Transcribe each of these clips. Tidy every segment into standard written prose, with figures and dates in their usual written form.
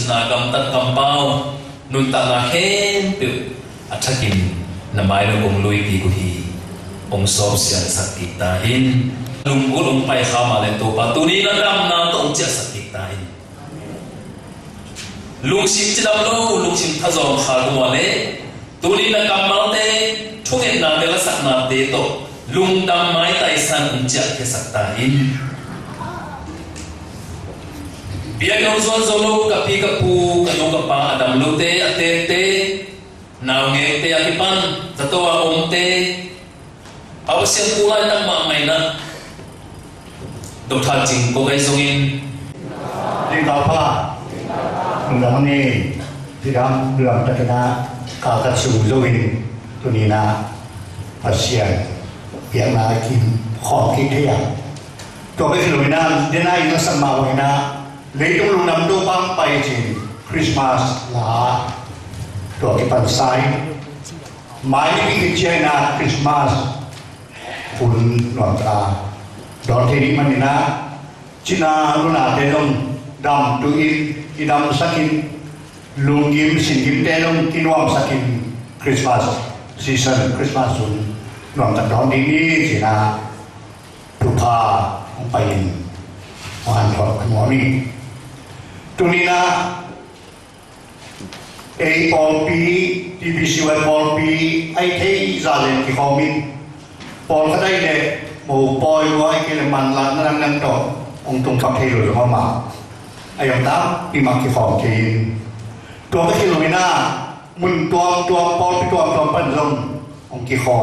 na gam tat kam pau nun ta na hen pu athakin na mai lo ong lui pi ku hi ong sob sian sakti ta in lung ul ong pai kha ma le to pa tu ni na ram na to ong cha sakti ta in lung sim chi dam lo lung sim tha zom kha ko wa le tu ni na kam mal te thung en na de la sak na te to lung dam mai tai san ong cha ke sakta in biar kau zuan zolo kapi kapu kanong kapa adam lote atete naunge te akipan zatoa omte awasyan kulay ng mga may na dokta jing ko kay zongin Linh Đạo Pa Ngắm ni Thì đám đường tất cả các sự dấu hình Tôi nhìn là phát triển Hiện là kim khó kinh thế Tôi cái lối nam đến nay nó sẵn mạo hồi na lấy trong lúc năm đô băng bay chỉ Christmas làตัวที่ปั่นซ้ายไม้ที่กินเชนาคริสต์มาสฝุ่นหนวดตาดอนเทนี้มันนี่นะจินาลุนาเตลงดำตุอินกิดำสักินลุงกิมสินกิมเตลงกินวามสักินคริสต์มาสซีซันคริสต์มาสสุนหนวดตาดอนนี้จินาทุกพาของไปยินวันถอดหัวนี้ตุนีนะไอ้ปอลปีทีวีซีวันปอลปีไอ้เทย์ซาเลนที่เขามีปอลก็ได้เนี่ยหมู่ปอยว่าไอ้เกลมันลันนั่งต่อองตรงกับเทย์หรือเขามาไอ้ยังตามปีมักที่เขาเทย์ตัวก็ที่ลุยหน้ามุนตัวปอลตัวปั้นลงองที่เขา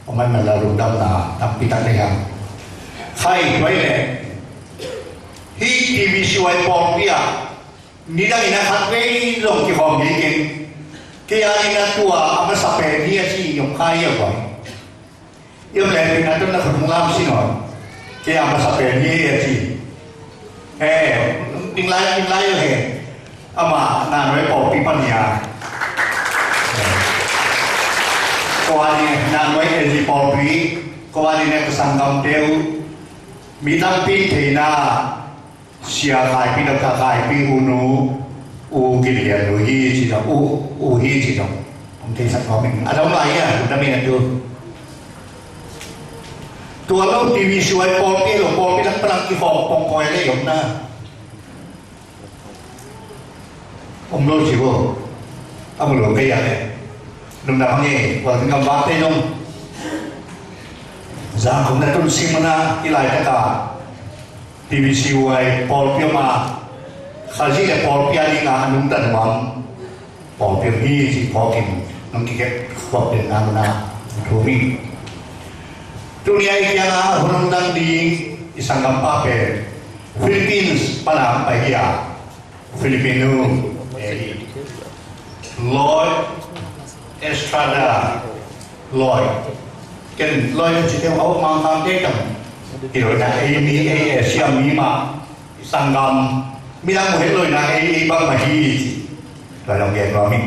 เพราะมันละลุดำหนาทำปีตั้งได้ยังใครไว้เลยที่ทีวีซีวันปอลปีอะนี่ได้นะคัดไว้ลงที่ห้องนี้เองแค่อันนี้ตัวอามาสเปนนี่ที่ยงค่ายเยอะกว่ายกแรงเป็นนั้นต้องคนงามสิหน่อยแค่อามาสเปนนี่ที่ปิงไล่เลยอามาหน้าไว้ปอกปีปัญญาก่อนนี้หน้าไว้เอจิปอปีก่อนนี้เนี่ยสังกัมเดียวมีทั้งปีเทน่าเสียขายปีนักขายปีอูนูอูกิเลสอูฮีจีดอูฮีจีดผมเทสักคำหนึ่งอะไรอะไรอ่ะคุณทำยังไงดูตัวเราทีวีช่วยปอลปีหรือปอลปีทั้งพลังที่หอบปองคอยได้หยกนะผมรู้สิว่าเอามาหลวงกันอย่างไรนุ่มดำนี่ว่าถึงกำบัดได้นุ่มจางของนักตุนซิมนะที่หลายตะกาทีวีซีไว้ปอลเปียมาข้าศึกปอลเปียนี่งานนุ่งตันหวังปอลเปียนี่ที่พอกินน้องที่เก็บขวบเป็นงานนะถูกมีตรงนี้ไอ้ยังอ่ะหุ่นดังดีที่สังกัมปาเปฟิลิปปินส์ปนามไปเฮียฟิลิปปินส์ลอยเอสตราดาลอยกันลอยที่เที่ยวเขามาเด็กกันที่เราได้มีเสียมีมาสังกัมมีทั้งหมดเลยนะบางมาที่เราลองเรียนว่ามี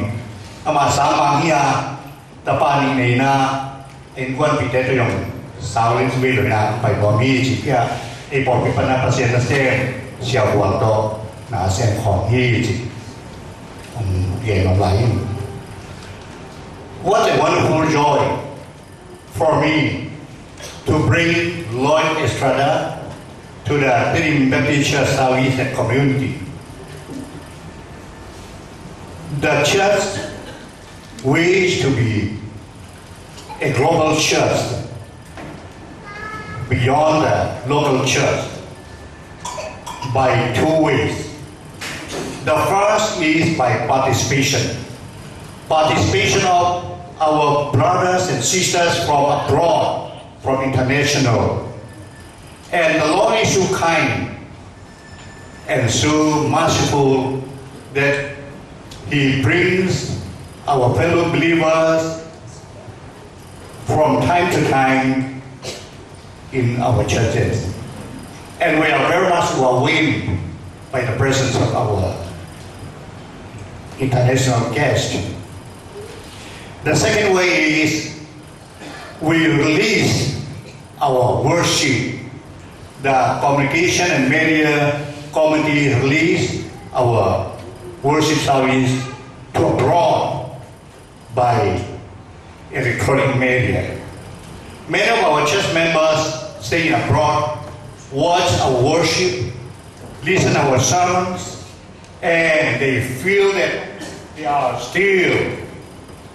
อามาสามบางเฮียแต่ป่านนี้ในน่ะเอ็นควันพิเศษตัวอย่างสาวเล่นสวีเลยนะไปบ่มีจีเพียปอดเป็นปัญหาเปอร์เซ็นต์เสียหัวโตหนาเส้นของฮีจีเรียนมาหลาย What a wonderful joy for me to bring Lloyd Estrada to the Trinity Baptist Church Southeast community. The church wishes to be a global church beyond the local church by two ways. The first is by participation of our brothers and sisters from abroad, from international. And the Lord is so kind and so merciful that He brings our fellow believers from time to time in our churches. And we are very much overwhelmed by the presence of our international guests. The second way is we release our worship. The communication and media committee release our worship service to abroad by electronic media. Many of our church members staying abroad watch our worship, listen to our sermons, and they feel that they are still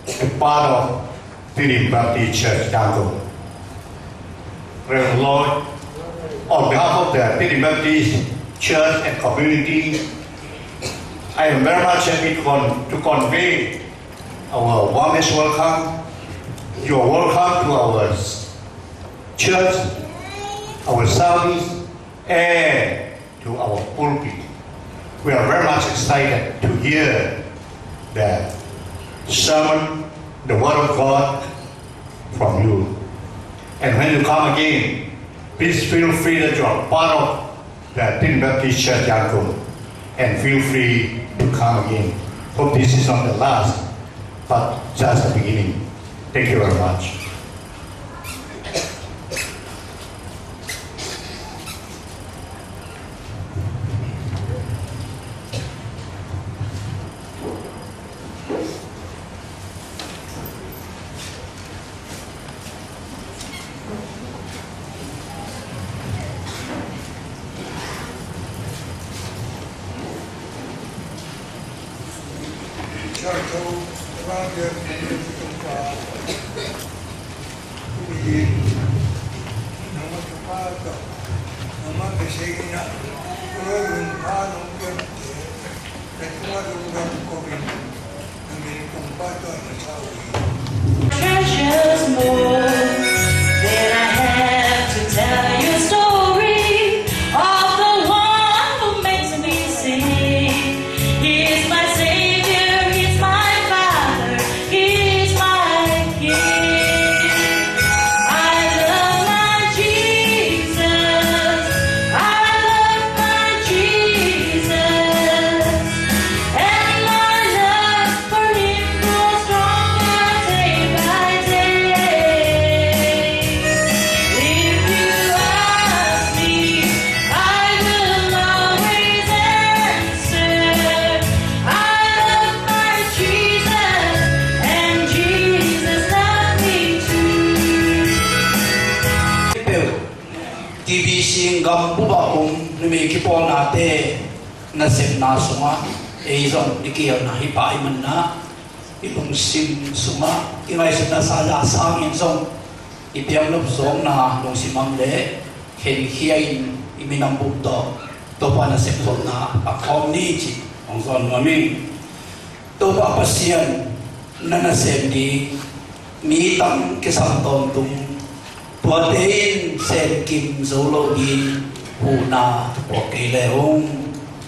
a part of Redeemed Baptist Church Yangon. Praise the Lord. On behalf of the Redeemed Baptist Church and community, I am very much happy to convey our warmest welcome. You are welcome to our church, our service, and to our pulpit. We are very much excited to hear the sermon, the Word of God from you. And when you come again, please feel free that you are part of the Redeemed Baptist Church Yangon, and feel free to come again. Hope this is not the last, but just the beginning. Thank you very much. Treasures more than I have to tell you a story of the one who makes me sing. He is my Savior, He's my Father, He's my King. I love my Jesus, I love my Jesus, and my love for Him grows stronger day by day. If you ask me, I will always answer. I love my Jesus, and Jesus loves me too. TBC ngam buba numi kipon ate nasem na sunga eizon ikiyo na hipa iman na ilung sim sunga ingay sina sala sangin song ipiyang lup song na lung simang le hen hiyain iminang bukto topa na septon na akom ni chi ong son maming topa pasiyan na nasem di mitang kisang tontung Puatein sen kim zolo di huna okay leong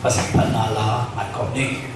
pasiphanala iconic.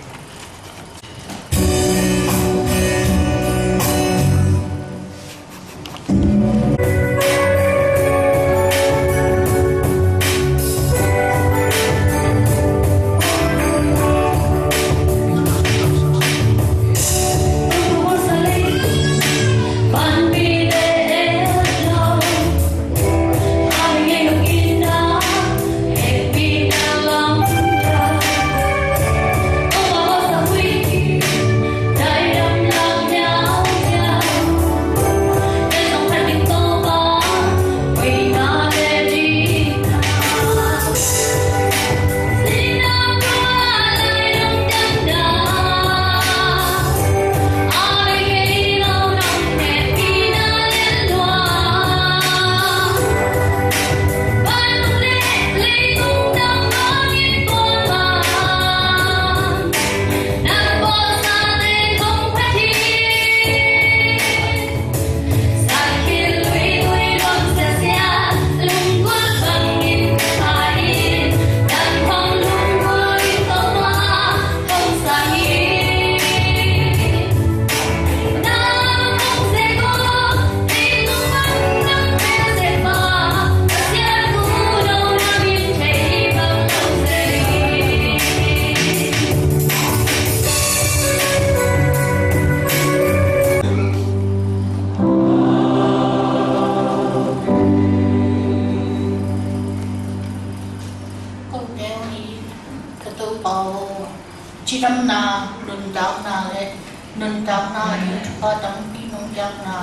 chỉ đâm na đun đào na lệ đun đào na đi chụp ba đâm đi nông giặc na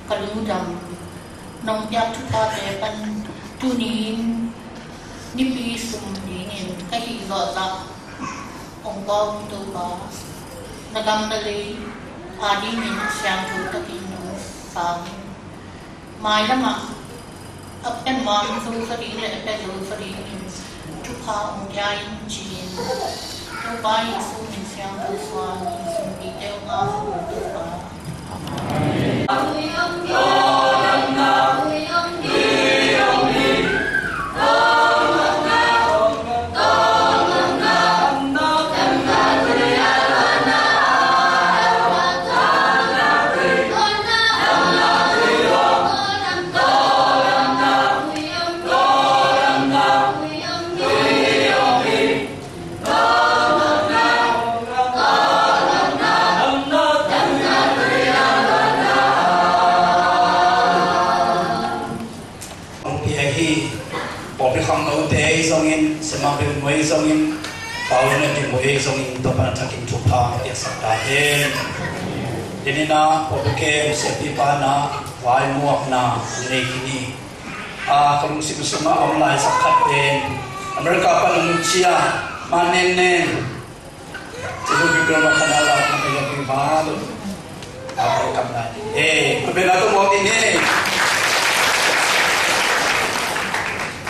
cả lưu đâm nông giặc chụp ba để ban tu nín đi sum nín cái gì gọi là ông con tu ba nagam dali adi min siang tu takinu sang mai lama apen mam tu sari le apen tu sari min tu pa ông jai chin tu ba su min siang tu swan sum di teo nga tu ba Mui zongin paulun di mui zongin topan takin tupa dia sakdahen ini na pobuke sepi pana wai muak na ini kini kalau musim semua online sakdahen Amerika panuncia manenen jadi kita makan alam kita yang baru apa kamera berbeda tu mau ini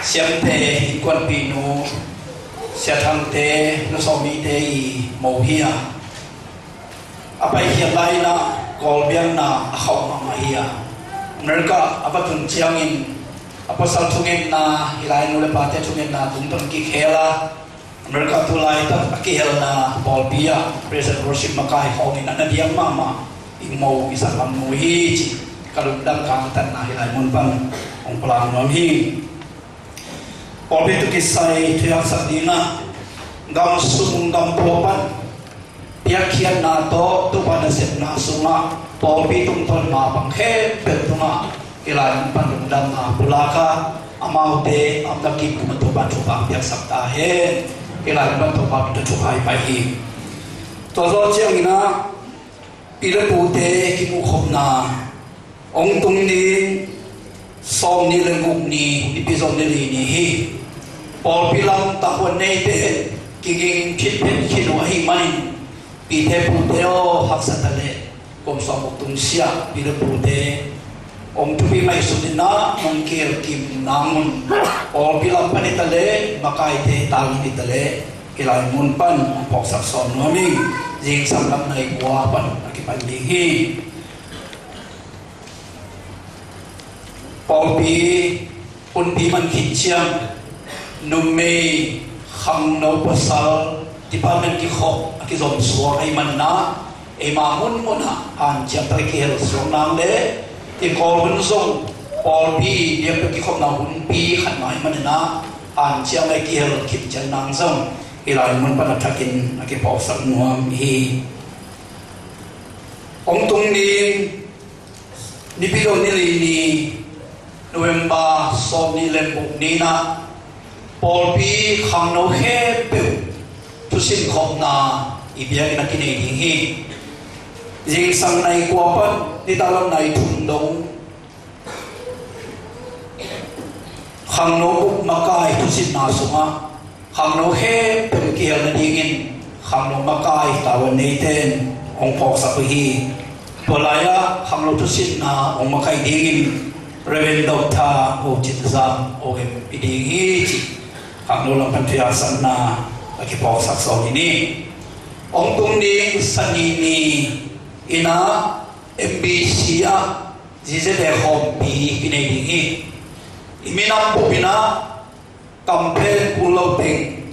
siapa ikut pinu siapa te nusomi te mau hia apa hia lain na kolbian na akau mama hia mereka apa tunciangin apa saltungin na hilain oleh pate tungin na tuntun kikela mereka tulai tak kikela na kolbia present worship makai honi na dia mama mau bisa memuhi kalau dalam kangtan na hilain munpan ong pelang mami Oleh itu kisah tiap sadina gam sumung gam popan piakian nato tu pada setna sunga popi tungton ma panghe betuna ilan pandang na pulaka amau te amdaki kumato bantu bang piak sabtahe ilan bantu bang itu cukai pahi tozo chiang ina pile pute kimu khopna ong tung ni som ni lenguk ni ipizom ni ni hi Paul bilang tahun nete kiging kitpen kinwahi main pite puteo hak satale kom samuk tung sia pile pute om tubi mai sudina mangkir kim namun Paul bilang panitale makai te tali nitale kilai munpan pok sakson mami jing samlam nai kuapan akipan dinghi Paul pi pun pi man kitchiam numei khang no pasal department ki khop ki zom suar ai man na e ma mun mona an cham tai ki hel song nam le ti kol bun zong pol bi dia ki khop na hun pi khan mai man na an cham ai ki hel kip chan nang zong ilai mun pan thakin ki pok sak nuam hi ong tung ni pi do ni ni November som ni lempuk ni na Paul pi khang no he pe tu sin khop na ibia na kini ding hi jing sang nai kwa pan ni talam nai thun dong khang no buk makai tu sin na sunga khang no he pe ki hal na dingin khang no makai tawan nei ten ong pok sa hi polaya khang no tu sin na ong makai dingin reven dokta o chitza o em ding hi Kang lang pantiyasan na nakipok saksaw ini. Ong tung ni sanini ina MBC jizede hobi kinedingi. Iminam po bina kampen pulau peng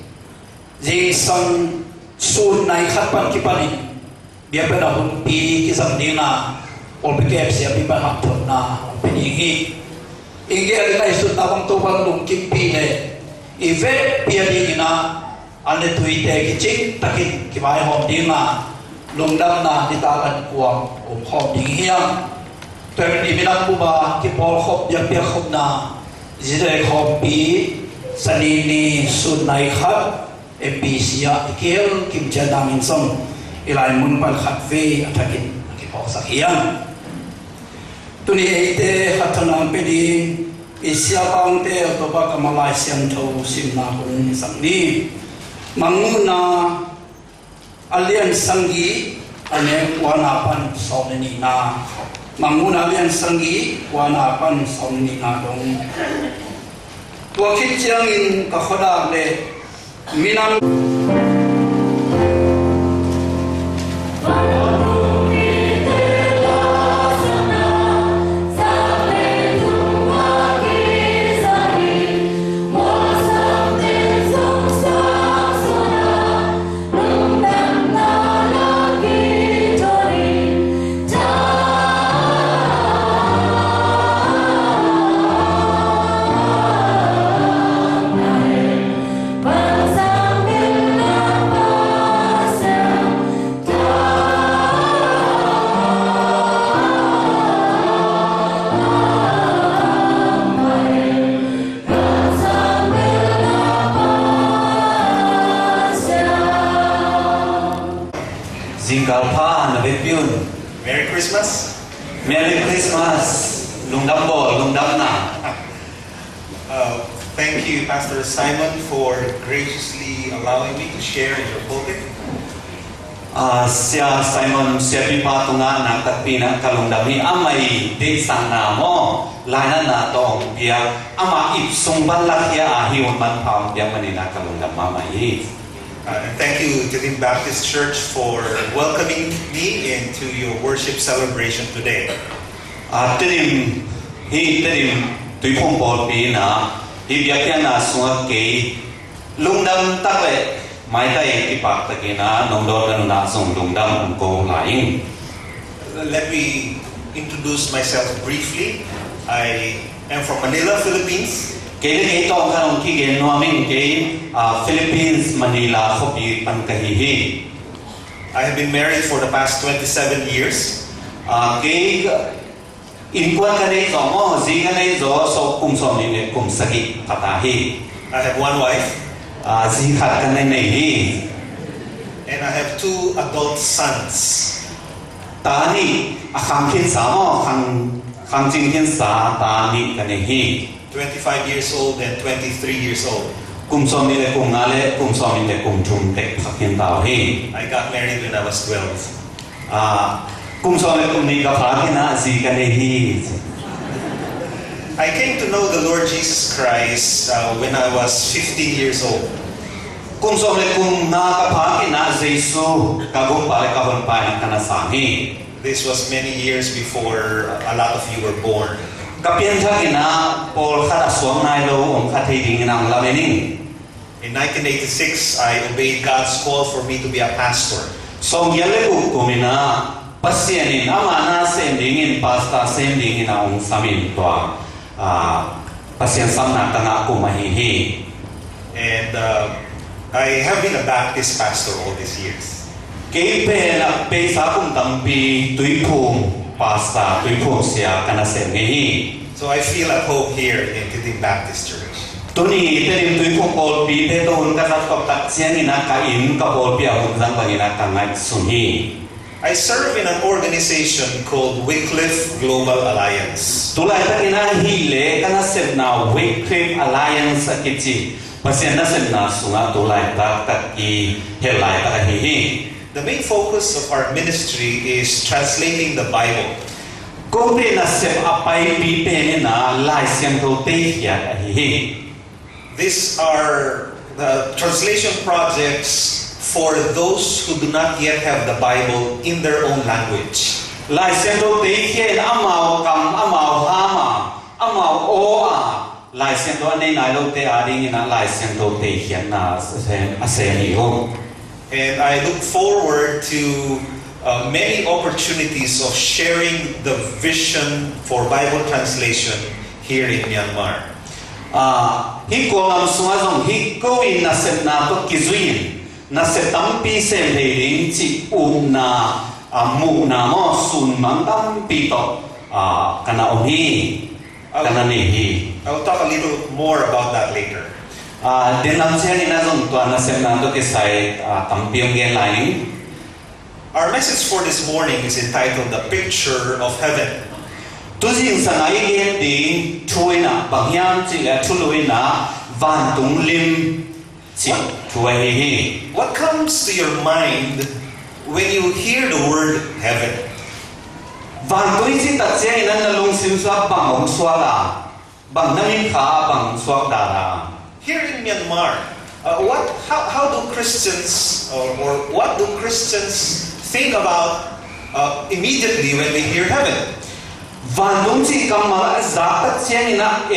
jing sang sun nai khatpan kipanin dia penahun pi kisam dina ol pkf siap di bahak na peningi. Ingge alika isu tabang tubang lung kimpi le Ive piani ina ane tuite kicing takin kibai hom dinga lungdam na ditakan kuang hom ding hiang tapi di minang buba kipol hop yang pia hop na zire hop pi sanini sunai khat episia ikel kim jadam insong ilai mun pan khatve athakin ki pawsak hian tuni eite hatana pedi Asia pangte otoba ka Malaysian tho simna kung sangni manguna alian sangi ane wanapan saunani na manguna alian sangi wanapan saunani na dong tua kit chiangin ka khoda le minam Zingalpa na bepiun. Merry Christmas. Merry Christmas. Lungdam bo, lungdam na. Thank you, Pastor Simon, for graciously allowing me to share in your pulpit. Siya Simon siya pipa tunga na katpina kalungdami amay di sana mo lana na tong dia ama ipsung balakya ahiwan man pam dia manina kalungdam mamay. And thank you to the Baptist Church for welcoming me into your worship celebration today. Terim tui phong bol pi na hibiakya na sunga ke lungdam takle mai tai ipak takina nongdor na sung lungdam ko laing. Let me introduce myself briefly. I am from Manila, Philippines. Kaya ito ang kanong kigin nuaming kay Philippines, Manila, Kopi, Pankahihi. I have been married for the past 27 years. Kay inkuan ka na ito mo, zi ka na ito, so kumsom nini kumsagi katahi. I have one wife. Zihat ka na nahi. And I have 2 adult sons. Tani, akang kinsa mo, kang kinsa, tani ka nahi. 25 years old and 23 years old. Kumsom nini kumngale, kumsom nini kumchumtek pakin tauhi. I got married when I was 12. Kumsom nini kumni kapakin na, zi ka nahi. I came to know the Lord Jesus Christ when I was 15 years old. Kumsom nini kum nakapakin na, Jesu, kagum pala kahon pa ng kanasangi. This was many years before a lot of you were born. Kapian sa kina Paul karaswang na ilo katiding ng lamening. In 1986, I obeyed God's call for me to be a pastor. So yale kumina pasyanin ama na sendingin pasta sendingin ang samin tua pasyan sam na tanga kumahihi. And I have been a Baptist pastor all these years. Kay pena pesa kung tampi tuipong pasta tuipong siya kanasengehi. So I feel at home here in the Baptist Church. Tuni terim tuipong polpi teton kasat tak siya ina kain ka polpi ahun sang pangina kangat sunhi. I serve in an organization called Wycliffe Global Alliance. Tulay ta ina hile kanasep na Wycliffe Alliance akichi. Pasyan na sep na sunga tulay ta kaki helay ta hihi. The main focus of our ministry is translating the Bible. Kung na sep apay pipe na laisyan to tehya hihi. These are the translation projects for those who do not yet have the Bible in their own language. Laisyan to tehya amaw kam amaw hama amaw oa laisyan to anay nalo te ading ina laisyan to tehya na aseniho. And I look forward to many opportunities of sharing the vision for Bible translation here in Myanmar. Hiko ang sungazong hiko in nasep na to kizuin nasep tampi sem heiling chi na mu na mo sun mang tampi to kana ohi kana nehi. I will talk a little more about that later. đến năm chiang ina zong tua na sem na to ke sai kampiong gen lai. Our message for this morning is entitled The Picture of Heaven. Tu jing sangai gen di thuina bangyam chi la thuluina van tung lim chi thuai hi. What comes to your mind when you hear the word heaven? Van tung chi ta chiang ina na lung sim sa bang ong swa la bang namin kha bang swa da la. Here in Myanmar, how do Christians or what do Christians think about immediately when they hear heaven? Van tung chi kam ma za ta chiang ina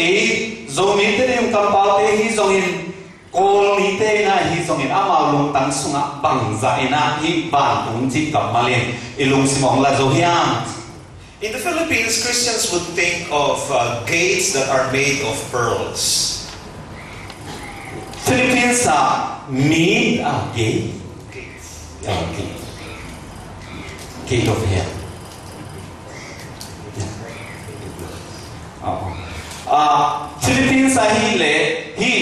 zomin te nim kam pa te hi zongin kol ni te na hi zongin ama lung tang sunga bang za ina hi van tung chi kam ma len ilung simong la zo hiam. In the Philippines, Christians would think of gates that are made of pearls. Philippines mean gate. Gate of heaven. Philippines hi le hi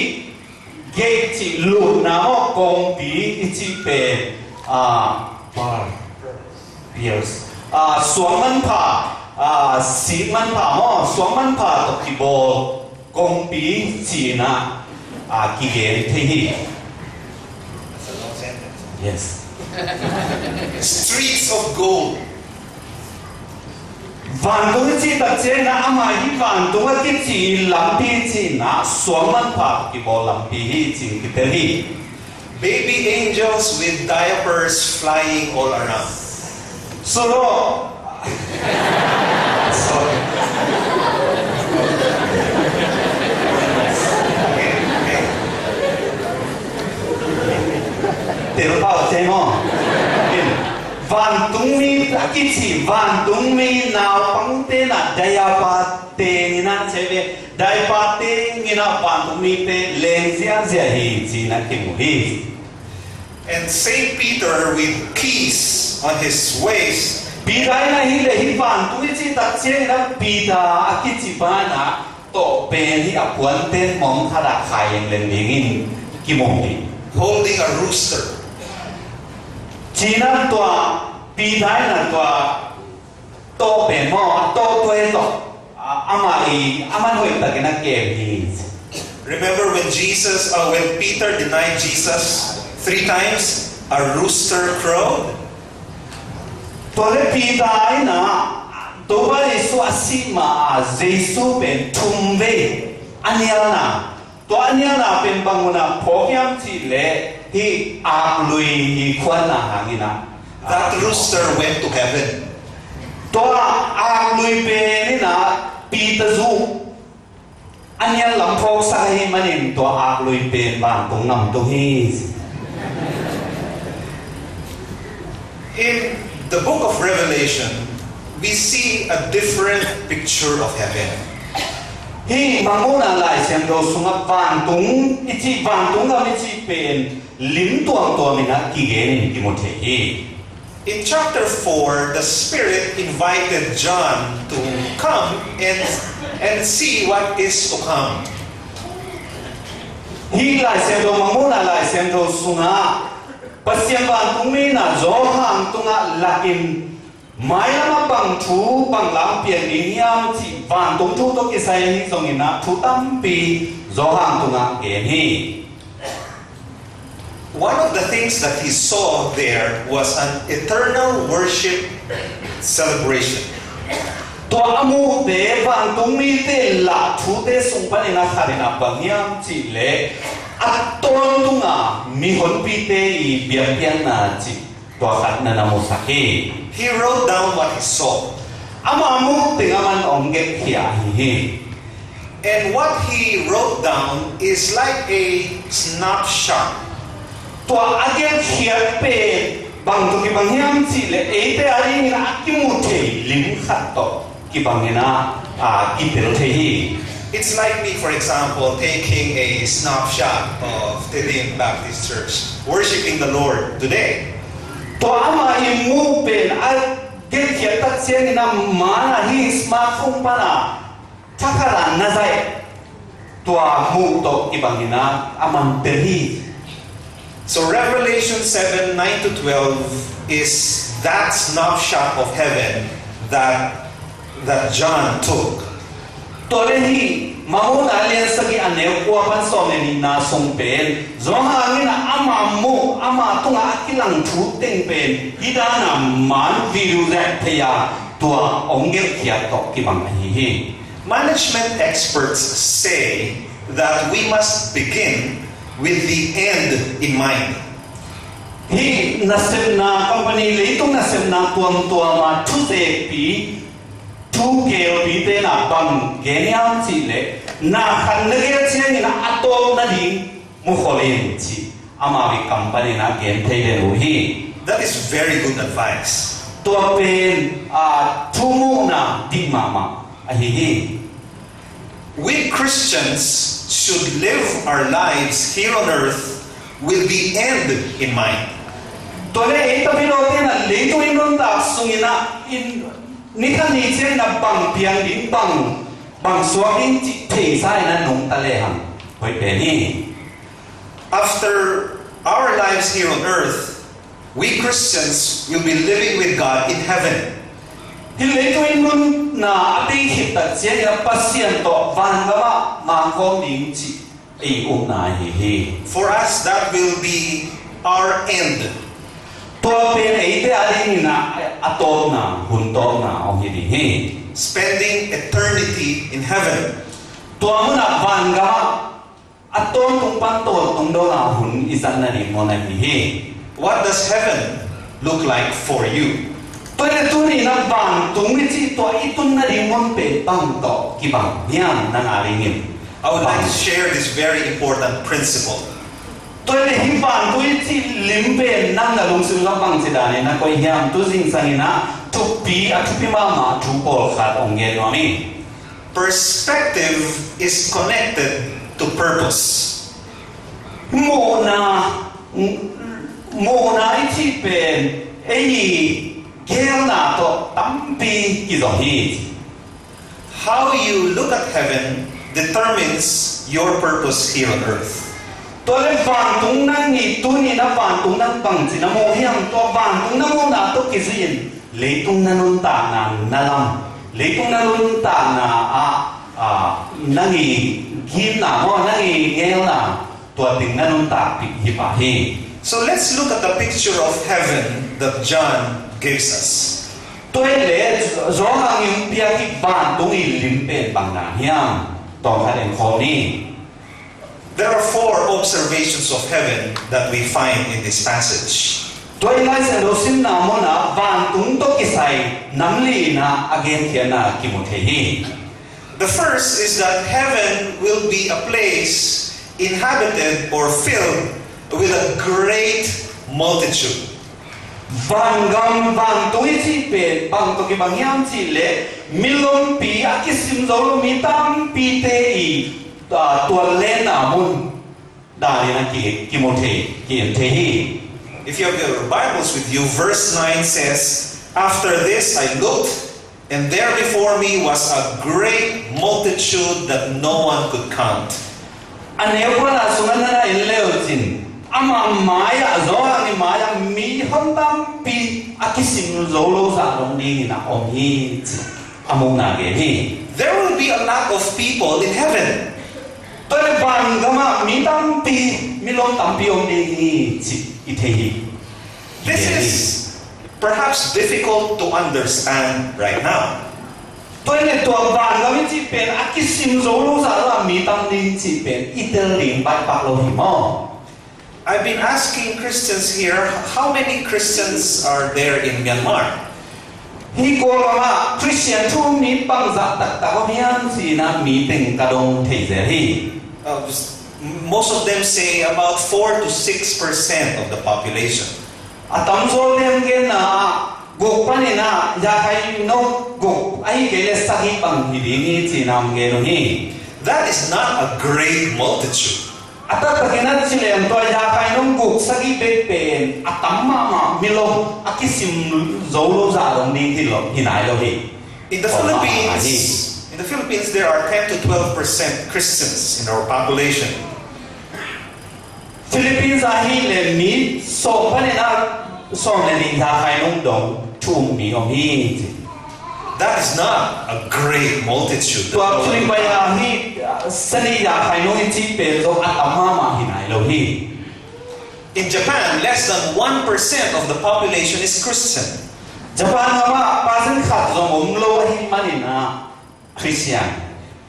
gate chi lu na mo kong pi chi pe pearls. Suang man pa si man pa mo suang man pa to ki bo kong pi chi na ki gen the hi. That's a long sentence. Yes. Streets of gold. Van tung chi ta che na ama hi van tung ki chi lam pi chi na suang man pa ki bo lam pi hi chi ki te hi. Baby angels with diapers flying all around. Sorry. Tiểu bảo chế mò van tung mi là cái gì van tung mi nào bằng tên là daya pa tên na chế về daya pa tên như nào van tung mi tên lên zia zia hi chỉ là cái mù hi. And Saint Peter with keys on his waist. Peter na hi le hi van tung chi ta chế na Peter cái gì ba na to bên hi áp quan tên mong khara khai lên đến cái mù hi. Holding a rooster. Chỉ năng tòa bị thái là tòa to bền mò to tuê to ama nuôi ta cái năng kèm gì. Remember when Peter denied Jesus 3 times, a rooster crowed? Tòa lệ bị thái na tòa bà Giêsu asima Giêsu bền thum về ania na tòa ania na bền bằng na phổ hiam chỉ lệ hi lui hi quan na hangina. That rooster went to heaven. Toa lui pe ni na Peter zu anya lam phok sa hi manin toa lui pe ban tung nam tu hi. In the book of Revelation, we see a different picture of heaven. Hi mangona lai sem do sunga ban tung ichi ban tung ga ichi pen lim tuang to mina ki gen ki mo the hi. In chapter 4, the Spirit invited John to come and see what is to come. Hi lai sem do mangona lai sem do sunga pasiam ban tung mi na zo hang tunga lakin mai lama bang thu bang lam pian ni hiam chi van tung thu to ki sai ni song ina thu tam pi zo hang tunga gen hi. One of the things that he saw there was an eternal worship celebration. Toa amu de van tung mi te la thu te sung pa ina kharina bang hiam chi le at ton tunga mi hon pi te I biak pian na chi toa khat na na mo sakhi. He wrote down what he saw. Amu tingaman ongget khia hi. And what he wrote down is like a snapshot. Toa again khia pe bang tu ki bang hiam chi le e te ari ni na ki mu the lim khat to ki bang na ki tel the hi. It's like me, for example, taking a snapshot of Tilim Baptist Church, worshiping the Lord today. Toa ama I mu pen a get khia ta chen na ma na hi smartphone pa na chakaran na zai tua mu to ki bangina amang terhi. So Revelation 7:9-12 is that snapshot of heaven that John took. Tolehi mamun alien sagi ane kwa pan som ni na song pen zong hangin amamu ama tunga akilang thu teng pen hidana man viru that thaya tua ongel kia to ki bang hi. Management experts say that we must begin with the end in mind. Hi nasem na company leitung nasem na tuang tua ma thu te pi thu keo pi te na bang geniam chi le na khan ne ge chen na atom na ding mu kholen chi ama bi company na gen thei le ru hi. That is very good advice. Tua pen thu mu na di mama a hi. We Christians should live our lives here on earth with the end in mind. Tole ita bilote na leito inon ta sungina in nikhan ni chen na bang piang din bang swaking chi thei sai na nong ta le ham hoi pe ni. After our lives here on earth, we Christians will be living with God in heaven. Hi leito inon na ati hit ta chen ya pasien to van ga ma khom ding chi ei na hi. For us, that will be our end. Tua pen ei te ali na atom na hun to na ong hi hi. Spending eternity in heaven. Tua mu na van ga atom tung pan to tung do na hun isan na ni mo na hi. What does heaven look like for you? Tôi là tôi đi làm bằng tung cái gì tôi ít tuần na đi môn bể bằng to cái bằng nhang na ngài nghiệm. I would like to share this very important principle. Tôi là hy vọng tôi chỉ lim bể năng là lung sinh làm bằng gì đó nên là coi hiểm tôi sinh sang na chụp pi mama chụp bol khát ông nghe nói mi. Perspective is connected to purpose. Mô na ít chỉ bể ấy kêu na to tắm pi cái gì hi. How you look at heaven determines your purpose here on earth. Tôi lên vàng tung năng nhị tôi nhị na vàng tung năng bằng gì na mô hiểm tôi vàng tung năng mô na tôi cái gì lấy tung năng nôn ta na lam lấy tung năng nôn ta na năng nhị kim na mô năng nhị nghèo na tôi tính năng nôn ta bị hi pa hi. So let's look at the picture of heaven that John gives us. Tôi lẽ rõ hàng những bia cái vàng tung nhị lim bên bằng na hiểm tôi phải đến khó ni. There are four observations of heaven that we find in this passage. Tôi lại sẽ nói xin nào món nào vàng tung tôi cái sai nắm lì na again kia na kim một thế hi. The first is that heaven will be a place inhabited or filled with a great multitude. Vàng gam vàng tôi chỉ về bằng tôi cái bằng hiểm chỉ lệ milon pi akisim dấu mi tam pi tei tuần lên nào mun đại là kỳ một thế kiện thế hi. If you have your Bibles with you, verse 9 says, "After this I looked, and there before me was a great multitude that no one could count." Anh em có là xuống anh này leo chín ama maya zo ni maya mi hom tam pi akisim dấu lâu ra đồng đi na om hi among na ge hi. There will be a lot of people in heaven. Tôi vàng gama mi tam pi mi lom tam pi om đi chi ite hi. This is perhaps difficult to understand right now. Tôi là tua vàng gama chi pen akisim dấu lâu ra là mi tam đi chi pen ite lim bai pak lo hi mo. I've been asking Christians here, how many Christians are there in Myanmar? Hi ko gama Christian thu mi bang za tak tak ko hian si na mi teng ka dong thei ze hi. Most of them say about 4 to 6% of the population. Atam zo dem gen na gok pani na ya kai no gok ai ke le sa hi bang hi ni chi nam ge no hi. That is not a great multitude. Atat pakinat silem to ya kai no gok sa gi be pen atam ma milom akisim zo lo za dong ni hi lo hi nai lo hi. In the In the Philippines, there are 10 to 12% Christians in our population. Philippines hi le mi so pa ne na so ne ni tha khai nong dong thu mi om hi. That is not a great multitude. Tua Philippines hi sani ya khai nong chi pe zo atama ma hi nai lo hi. In Japan, less than 1% of the population is Christian. Japan ma pasen khat zo mom lo hi manina Christian.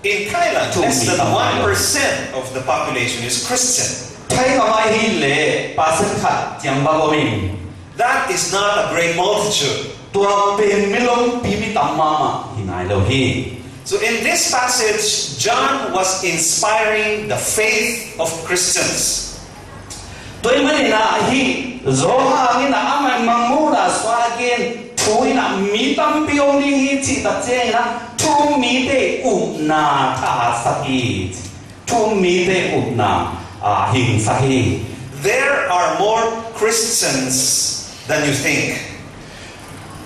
In Thailand, less than 1% of the population is Christian. Thai ma hi le pasen khat chiang ba bo min. That is not a great multitude. Tua pen milong pi mi tam ma ma hi nai lo hi. So in this passage, John was inspiring the faith of Christians. Tôi mới là hi rõ hàng na amai mangmu na swagen thui na mi tam piong ni hi chi ta che na thu mi te na tha saki thu mi te na hình saki. There are more Christians than you think.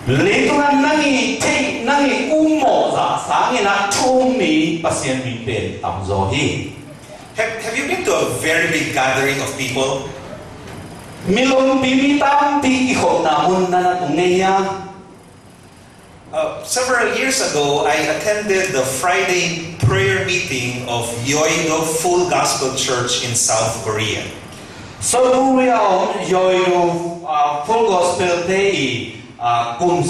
Lấy tu na nangi te nangi mo za sang na thu mi pasien mi pen tam zo hi. Have you been to a very big gathering of people? Milong pimitam ti ihok na mun na tungeya. Several years ago, I attended the Friday prayer meeting of Yoido Full Gospel Church in South Korea. So we are Yoido Full Gospel Day cùng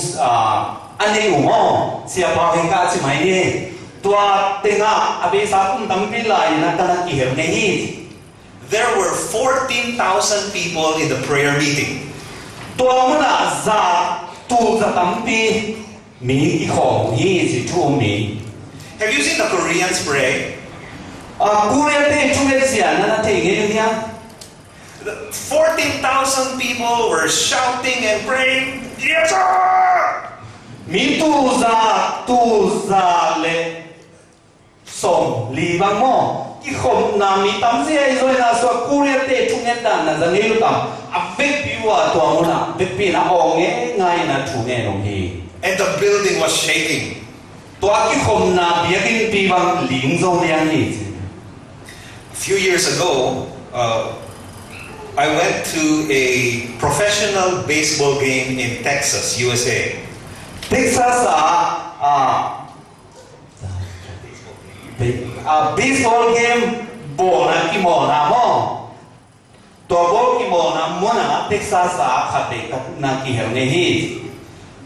anh ấy ủng hộ siapa yang kasih main ni tua tengah abis aku tampil lah nak kena kihir ni. There were 14,000 people in the prayer meeting. Tua mana za tu za tampi mi ihong hi si tu mi. Have you seen the Koreans pray? Korea te cuma siapa nak tengok dia. 14,000 people were shouting and praying. Yes, sir! Mi tu za le som li bang mo. Ki khom na mi tam se ai rồi na so Korea te chung en dan na zang lu tam a vek pi wa to mo na vek pi na ong nge ngai na thu nge nong hi. And the building was shaking. To ki khom na bia kin pi bang ling zo liang ni. A few years ago, I went to a professional baseball game in Texas, USA. Texas baseball game bona ki mo na mo to bo ki mo na mo na Texas khate na ki her ne hi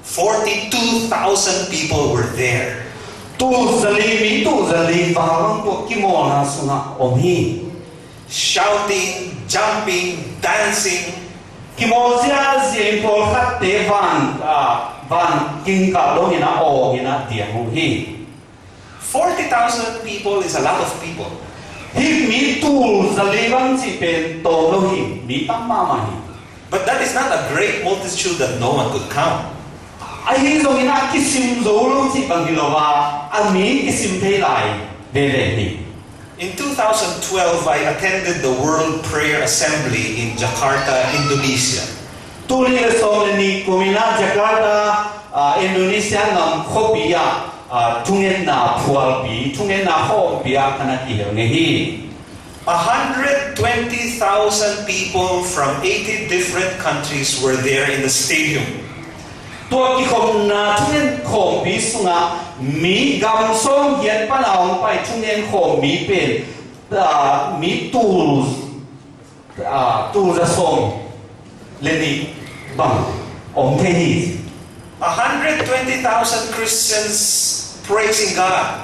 42,000 people were there. tu zali bang to ki mo na suna om hi Shouting, jumping, dancing. ki mo sia zi pol khate van king ka lo ni na o ni na dia mo hi 40,000 people is a lot of people. hi mi tu zali bang si pen to lo hi mi tam ma ma hi. But that is not a great multitude that no one could count. Ai zo ina kisim zo lo si bang hilowa ami kisim thei lai ve ve ni. In 2012, I attended the World Prayer Assembly in Jakarta, Indonesia. Tu li so ni kumina Jakarta Indonesia ngam khopia tungen na pual bi tungen na ho bia kana ki he nge hi 120,000 people from 80 different countries were there in the stadium. to ki khom na tungen khom bi sunga mi gam song hian pa naung pai tungen khom mi pen mi tu za song le ni bang om the hi 120,000 Christians praising God.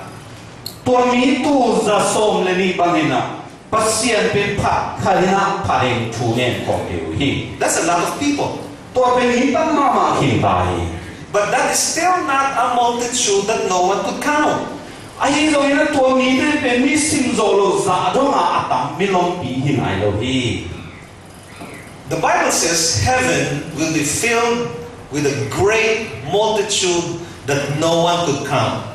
tua mi tu za som le ni bangina pasien pen pha khalina phareng thu nen ko eu hi That's a lot of people. tua pen hi tam ma ma hin bai But that is still not a multitude that no one could count. ai zo ina tua mi de pen mi sim zo lo za do ma atam mi long pi hin ai lo hi. The Bible says heaven will be filled with a great multitude that no one could count.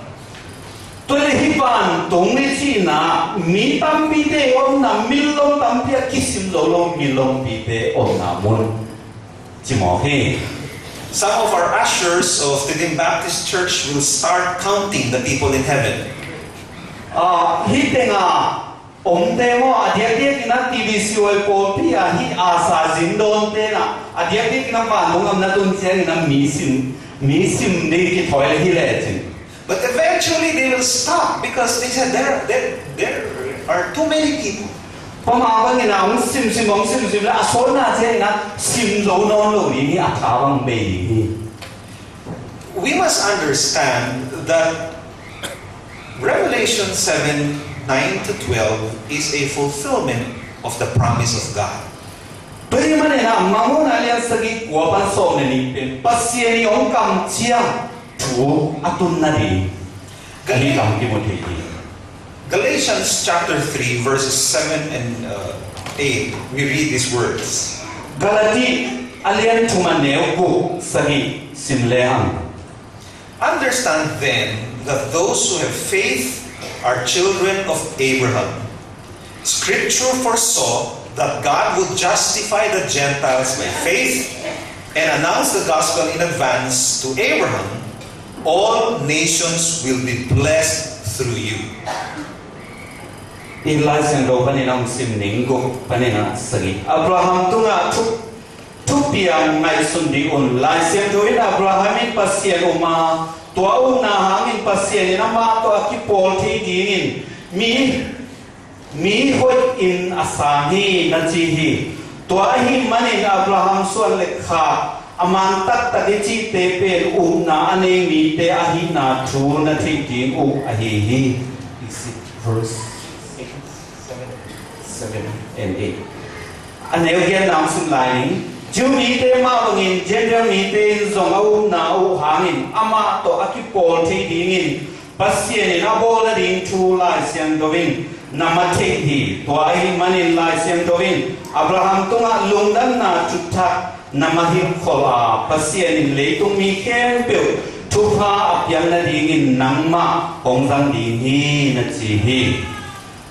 Tôi le hi ban tong ni chi na mi tam pi de om na mi long tam pi ki sim zo lo mi long pi de om na mun chi mo hi. Some of our ushers of Tidim Baptist Church will start counting the people in heaven. Hi tenga om demo adia dia kina TVC oi kopi hi asa zindon te na adia dia kina pa nong na tun chen na misim ne ki toilet hi le chen. But eventually they will stop because they said there are too many people. Pama bang ina ong sim la asona chen na sim lo non lo ni atawang be. We must understand that Revelation 7:9-12 is a fulfillment of the promise of God. Tuy mà này là mong là liên sagi của ban sổ này ni pasieni ông cầm chia chủ atun na đi gali cầm cái một thế gì. Galatians chapter 3 verses 7 and 8, we read these words. Galati alian cuma neo ku sagi sim lehang. Understand then that those who have faith are children of Abraham. Scripture foresaw that God would justify the Gentiles by faith and announce the gospel in advance to Abraham. All nations will be blessed through you. Ilai sen do paninam sim ningo panina sagi. Abraham tunga thuk piang ngai sundi un lai sen do in Abrahamin pasien uma tua na hangin pasien na ma to akipol thi dingin mi hoi in asahi na chi hi tua hi manin Abraham sual lekha aman tak ta de chi te pen na ane mi te ahi na thu na thi ding ahi hi. Is it verse 7 and 8 anh em kia nam sun lai chú mi te ma bangin general mi te zong na hangin ama to akipol thi dingin pasien na bola ding thu lai siang dovin namate hi to ai manin lai siang dovin Abraham tunga lungdan na chutha namahim khola pasien le tung mi ken pe thu pha apyang na dingin nangma ongdang ding hi na chi hi.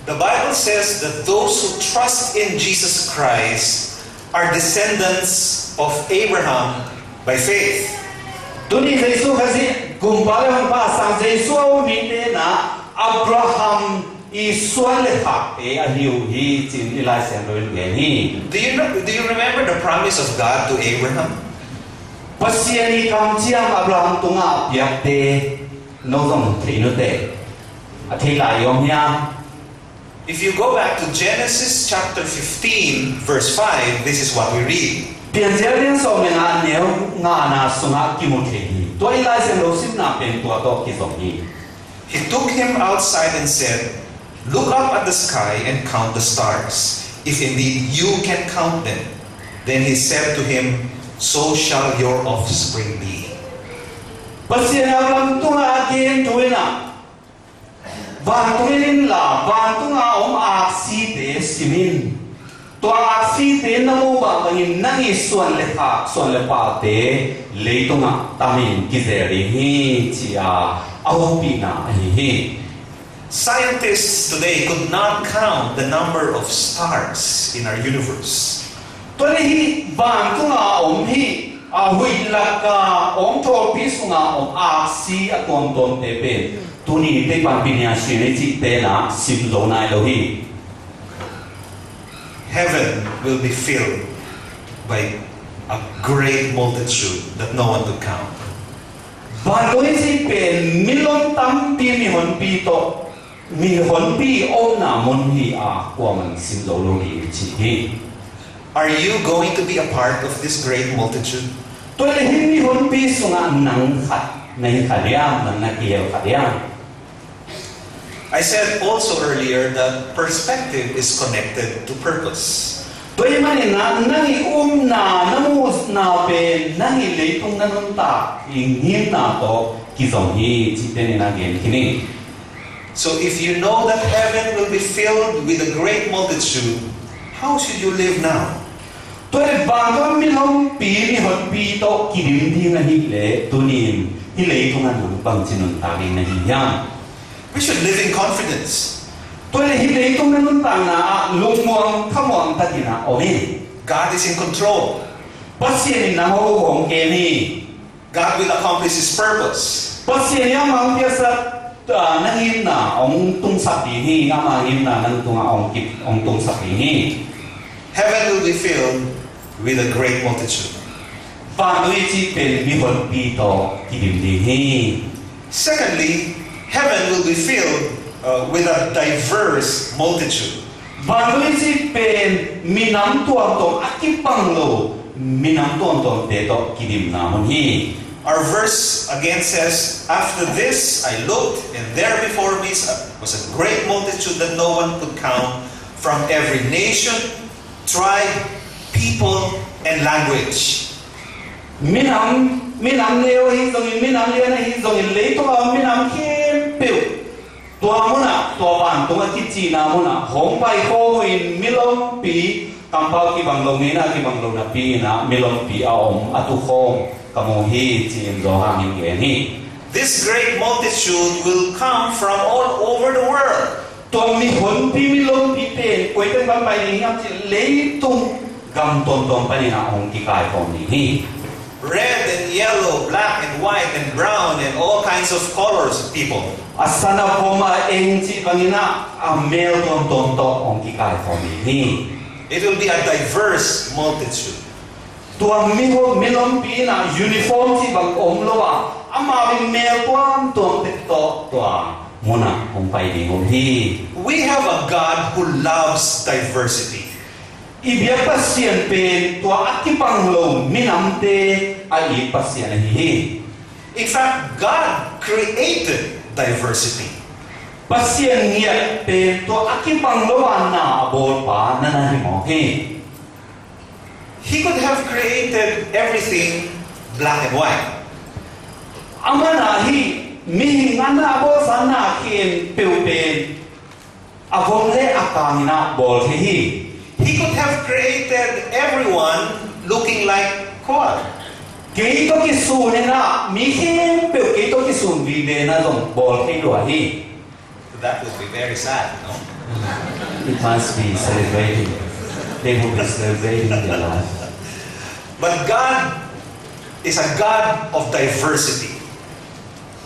The Bible says that those who trust in Jesus Christ are descendants of Abraham by faith. Tuni Jesu kasi kumpara ang pasang Jesu au mite na Abraham isuale ha ahiu hi chin ilai sen loin geni. Do you remember the promise of God to Abraham? Pasiani kam chiam Abraham tunga piakte no dong trino te athi lai yom ya. If you go back to Genesis chapter 15 verse 5, this is what we read. Pian jelian so nga neo nga na sunga kimothe to ilai sen lo sim na pen to to ki song hi. He took him outside and said, "Look up at the sky and count the stars, if indeed you can count them." Then he said to him, "So shall your offspring be." Pasian Abraham tunga again tuina Bantuin la bantunga aksi te simin to aksi te namo ba bangin nangi suan lepa te leitunga tamin kizeri hi chia awpina hi. Scientists today could not count the number of stars in our universe. To hi bantunga hi hui laka to pisunga aksi aton ton tepe Tuni te pampinya sini ci tena sim lo nai lo hi. Heaven will be filled by a great multitude that no one could count. Bantuin si pen milon tampi mi hon pi to mi hon pi om na mon hi kwa man sim lo hi ci hi. Are you going to be a part of this great multitude? To le hi mi hon pi sunga nang khat nei khaliam nang na kiel khaliam. I said also earlier that perspective is connected to purpose. Toy mani na nangi na namus na pe nangi leitung na nunta ingin na to kizong hi chitene na gen kini. So if you know that heaven will be filled with a great multitude, how should you live now? Toy bangam milong pi mi hot pi to kirim di na hi le tunim hi leitung na nung bang chinun tagi na hi yang. We should live in confidence. God is God is in control. God will accomplish His purpose. Pasien yang mang biasa nangim na ong tung sapihi amangim na nang tunga ong tung sapihi. Heaven will be filled with a great multitude. Panui chi pen mi hon pi to kidim dihi. Secondly, heaven will be filled with a diverse multitude. Panui chi pen minam tuam tong akipang lo minam tuam tong te to kidim na mon hi. Our verse again says, after this I looked, and there before me was a great multitude that no one could count, from every nation, tribe, people, and language. Minam leo hi zong minam leo na hi zong le to minam kem piu. Tua muna tua ban tua kici na muna hong pai ho in milong pi kampau ki bang long na ki bang long na pi na milong pi aom atu hong. This great multitude will come from all over the world. Red and yellow, black and white and brown and all kinds of colors of people. It will be a diverse multitude. Tuang milom pina uniform si bang om loa ama bing mel tuang tuang tiktok tuang muna om pai ding om hi. We have a God who loves diversity. Ibia pasien pen tua akipang lo minam te ai pasien hi. In fact, God created diversity. Pasien ngia pen tua akipang lo na abol pa na na mo hi. He could have created everything black and white. Amana hi mi ngana abo sana kin peupen avon le akamina bol hi. He could have created everyone looking like God. Keito kisun na mi kin peu keito kisun vi de na dong bol hi lo hi. That would be very sad, no? It must be celebrating. They will be celebrating their life. But God is a God of diversity.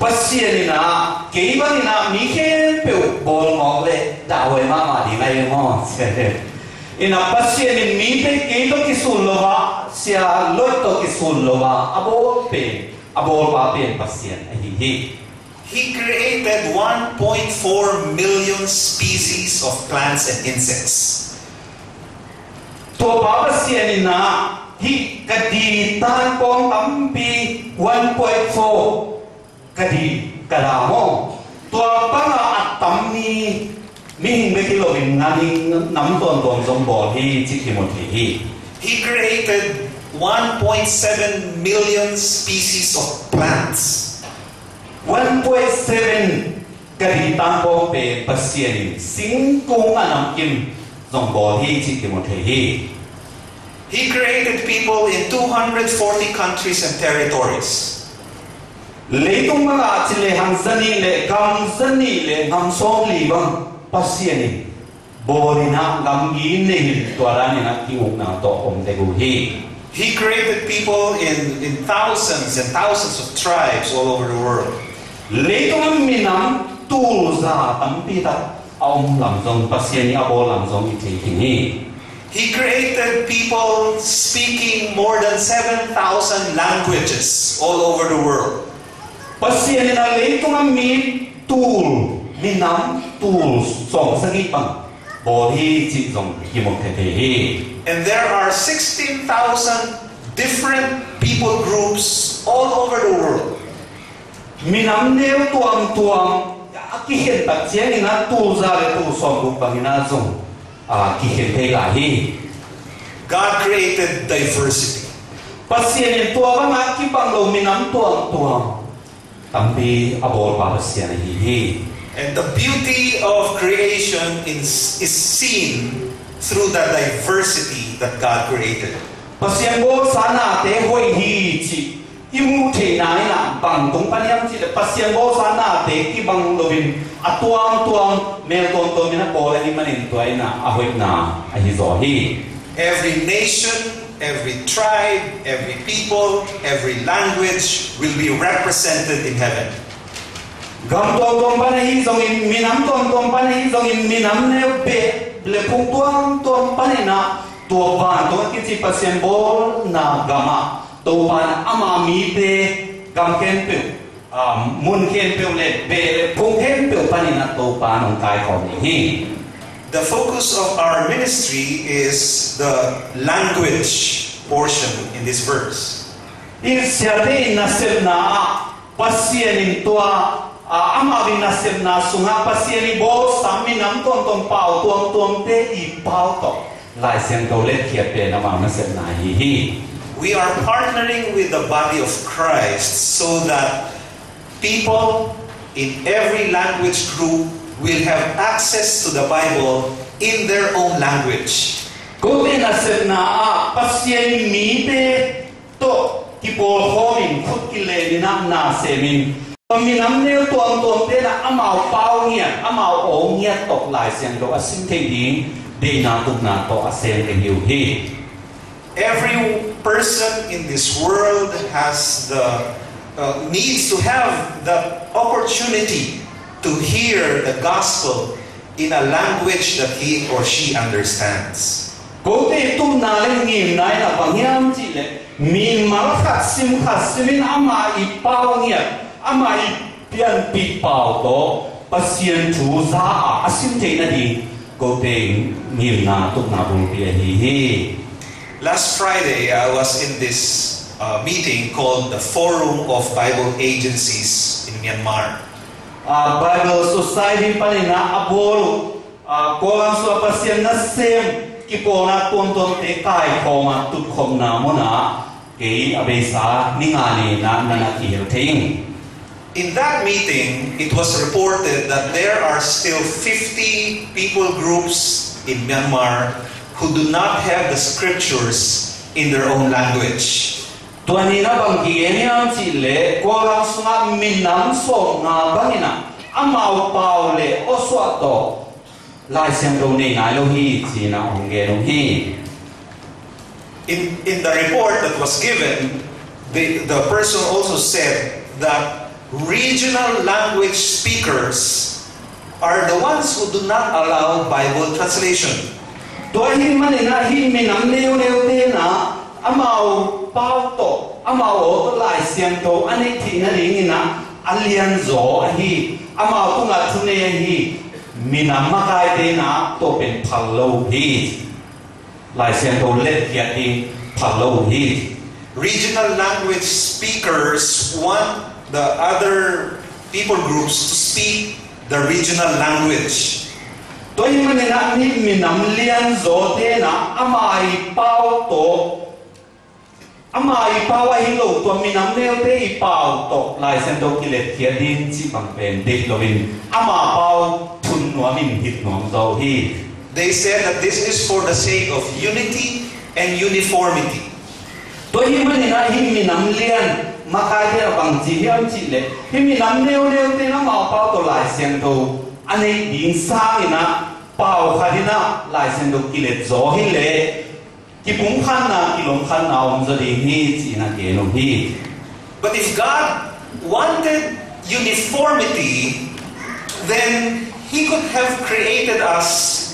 Pasien na keiba na mi ken pe bol ngok le da we ma ma di mai mo. Ina pasien mi te keito kisun lo ba sia lot to kisun lo ba abo pe abo pa pe pasien hi. He created 1.4 million species of plants and insects. To pa pasien na hi kadi tan kong tampi 1.4 kadi kalamo to panga at tamni ming be kilo bin ngani nam ton ton som bol hi chi mo hi. He created 1.7 million species of plants. 1.7 kadi tan kong pe pasien sing kong anam kim som bol hi chi mo hi. He created people in 240 countries and territories. Leitung mga chile hangsani le gamsani le gamsom libang pasien borina gamgi ne tuarani na kiuk na to om deguhi. He created people in thousands and thousands of tribes all over the world. Leitung minam tulza tampita om lamsong pasien abo lamsong itikini. He created people speaking more than 7,000 languages all over the world. Pasien na leitung mi tul minam tul song sagipang boli chi song kimok tehi. And there are 16,000 different people groups all over the world. Minam neo tuam akihen pasien na tul za le tul song gupang na song God created diversity. Pasien tua bang akipang lo minam tuam tampi abor pa pasien hi. And the beauty of creation is seen through the diversity that God created. Pasien bo sana te hoi hi chi imu the nai na bang tung paniam chi pasien bo sana te ki bang lovin atuam mel ton ton mina pole ni manin tuai na ahoit na ahi zo hi. Every nation, every tribe, every people, every language will be represented in heaven. Gam tom pan hi zong in minam tom pan hi zong in minam neo pe le phung tom pan na to van to ki chi pasien bol na gama to pan ama mi te gam ken pe mun ken pe le be phung ken pe pan na to pan ong kai ko ni hi. The focus of our ministry is the language portion in this verse. In siate na sep na pasien in tua ama bin na sep na sunga pasien ni bo sami nam tom pau tom te I pau to lai sen to let kia pe na ma sep na hi. We are partnering with the body of Christ so that people in every language group will have access to the Bible in their own language. Ko te na sep na pasien mi te to ki bol homin khut ki le ni na semin mi nam neo tom te na amao pau nia amao o nia tok lai sen do asim te ding de na tuk na to asem ke hiu hi. Every person in this world has the needs to have the opportunity to hear the gospel in a language that he or she understands. Ko te tum na le ngim nai na bangyam chi le min mal khat simin ama I pau nia ama I pian pi pau to pasien chu za asim te na di ko te ngim na tuk na bung pi hi. Last Friday, I was in this meeting called the Forum of Bible Agencies in Myanmar. Bible Society panina abolu ko ang so pasien na sem ki po na punton te kai ko ma tut khom na mo na ke abesa ningani na nanakil thing. In that meeting, it was reported that there are still 50 people groups in Myanmar who do not have the scriptures in their own language. Tuani na bang gieniam chi le ko ang sunga minam so na bangina amao pau le oswa to lai sem do nei nai lo hi chi na ong ge lo hi. In the report that was given, the person also said that regional language speakers are the ones who do not allow Bible translation. Tuai hin manina hin minam neo te na amao pau to amao to lai sem to ani thi na ring na alian zo hi amao tu nga thune hi minam ma kai te na to pen phalo hi lai sem to let kia ti phalo hi. Regional language speakers want the other people groups to speak the regional language. Tôi mình là mình nắm liên zo thế na amai pau ai lo to mình nắm neo te pau to lai sen to kilet kia din chi bang pen dik lovin ama pau thun no min hit no zo hi. They said that this is for the sake of unity and uniformity. Tôi mình là mình nắm liên makai thế bang chi hiam chi le mình nắm neo te na ma pau to lai sen to anh din sa ina pau khadina lai sen do kilet zo hi le ki pung khan na ki long khan na om zo di hi chi na ke no hi. But if God wanted uniformity, then He could have created us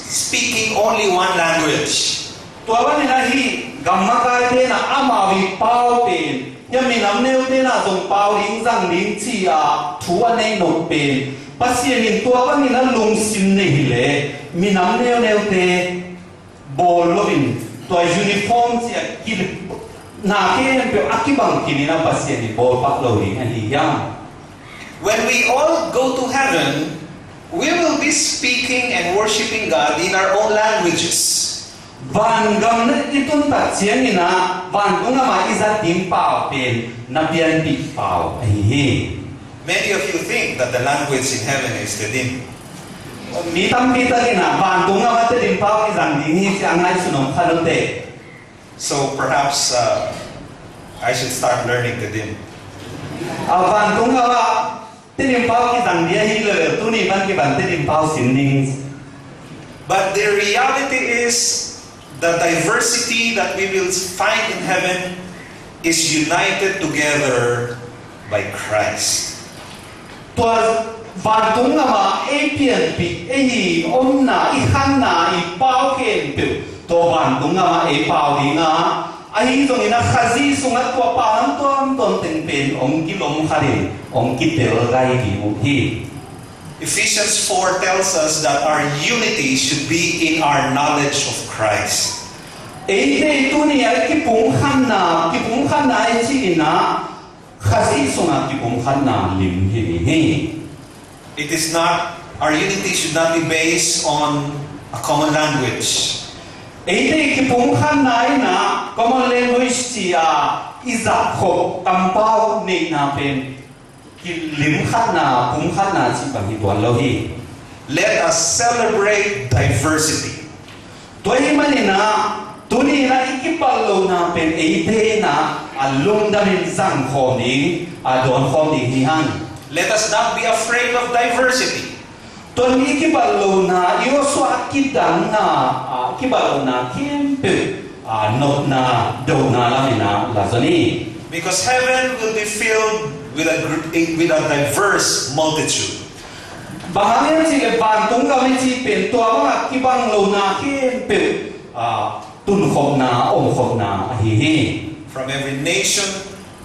speaking only one language. To ban na hi gamma kai te na ama wi pau pen ya mi nam neu te na zong pau ling zang ling chi a thu an nei no pen pasien in to ban na lung sim nei hi le mi nam neu te bol lovin to uniform chi a ki na ke pe akibang ki na pasien ni bol pak lo ring an hi yang. When we all go to heaven, we will be speaking and worshiping God in our own languages. Van gam na itun ta chiang ina van bunga ma iza tim pau pen na pian pi pau hi. Many of you think that the language in heaven is the dim. Mi tam pi ta ina van bunga ma te tim pau izang ding hi chiang nai sunom khalon te. So perhaps I should start learning the dim. Van bunga wa te tim pau ki zang dia hi le tu ni ban ki ban te tim pau sin ning. But the reality is the diversity that we will find in heaven is united together by Christ. Tua van tung ama pian pi hi om na I han na I pau ken pi to van tung ama pau di nga ai zong ina khazi sungat tua pa nam ton teng pen om ki lom khari om ki tel gai di mu hi. Ephesians 4 tells us that our unity should be in our knowledge of Christ. Te tu ni ai ki pung khan na ai chi na khazi sungat ki pung khan na lim hi. It is not, our unity should not be based on a common language. Ate ki pung khan nai na common language ti iza kho kampao ni na pen ki lim khan na pung khan na chi bang hi tuan lo hi. Let us celebrate diversity. Toy mani na tuni na ikipal lo na pen ate na alung damin sang kho ni don kho ni hi han. Let us not be afraid of diversity. Ton ikipal lo na yo swa kidang na kibalo na kimpe not na do na lamina lazani. Because heaven will be filled with a diverse multitude. Bahangian si lebantung kami si pintu apa kibang lo na kimpe tun khom na om khom na hihi. From every nation,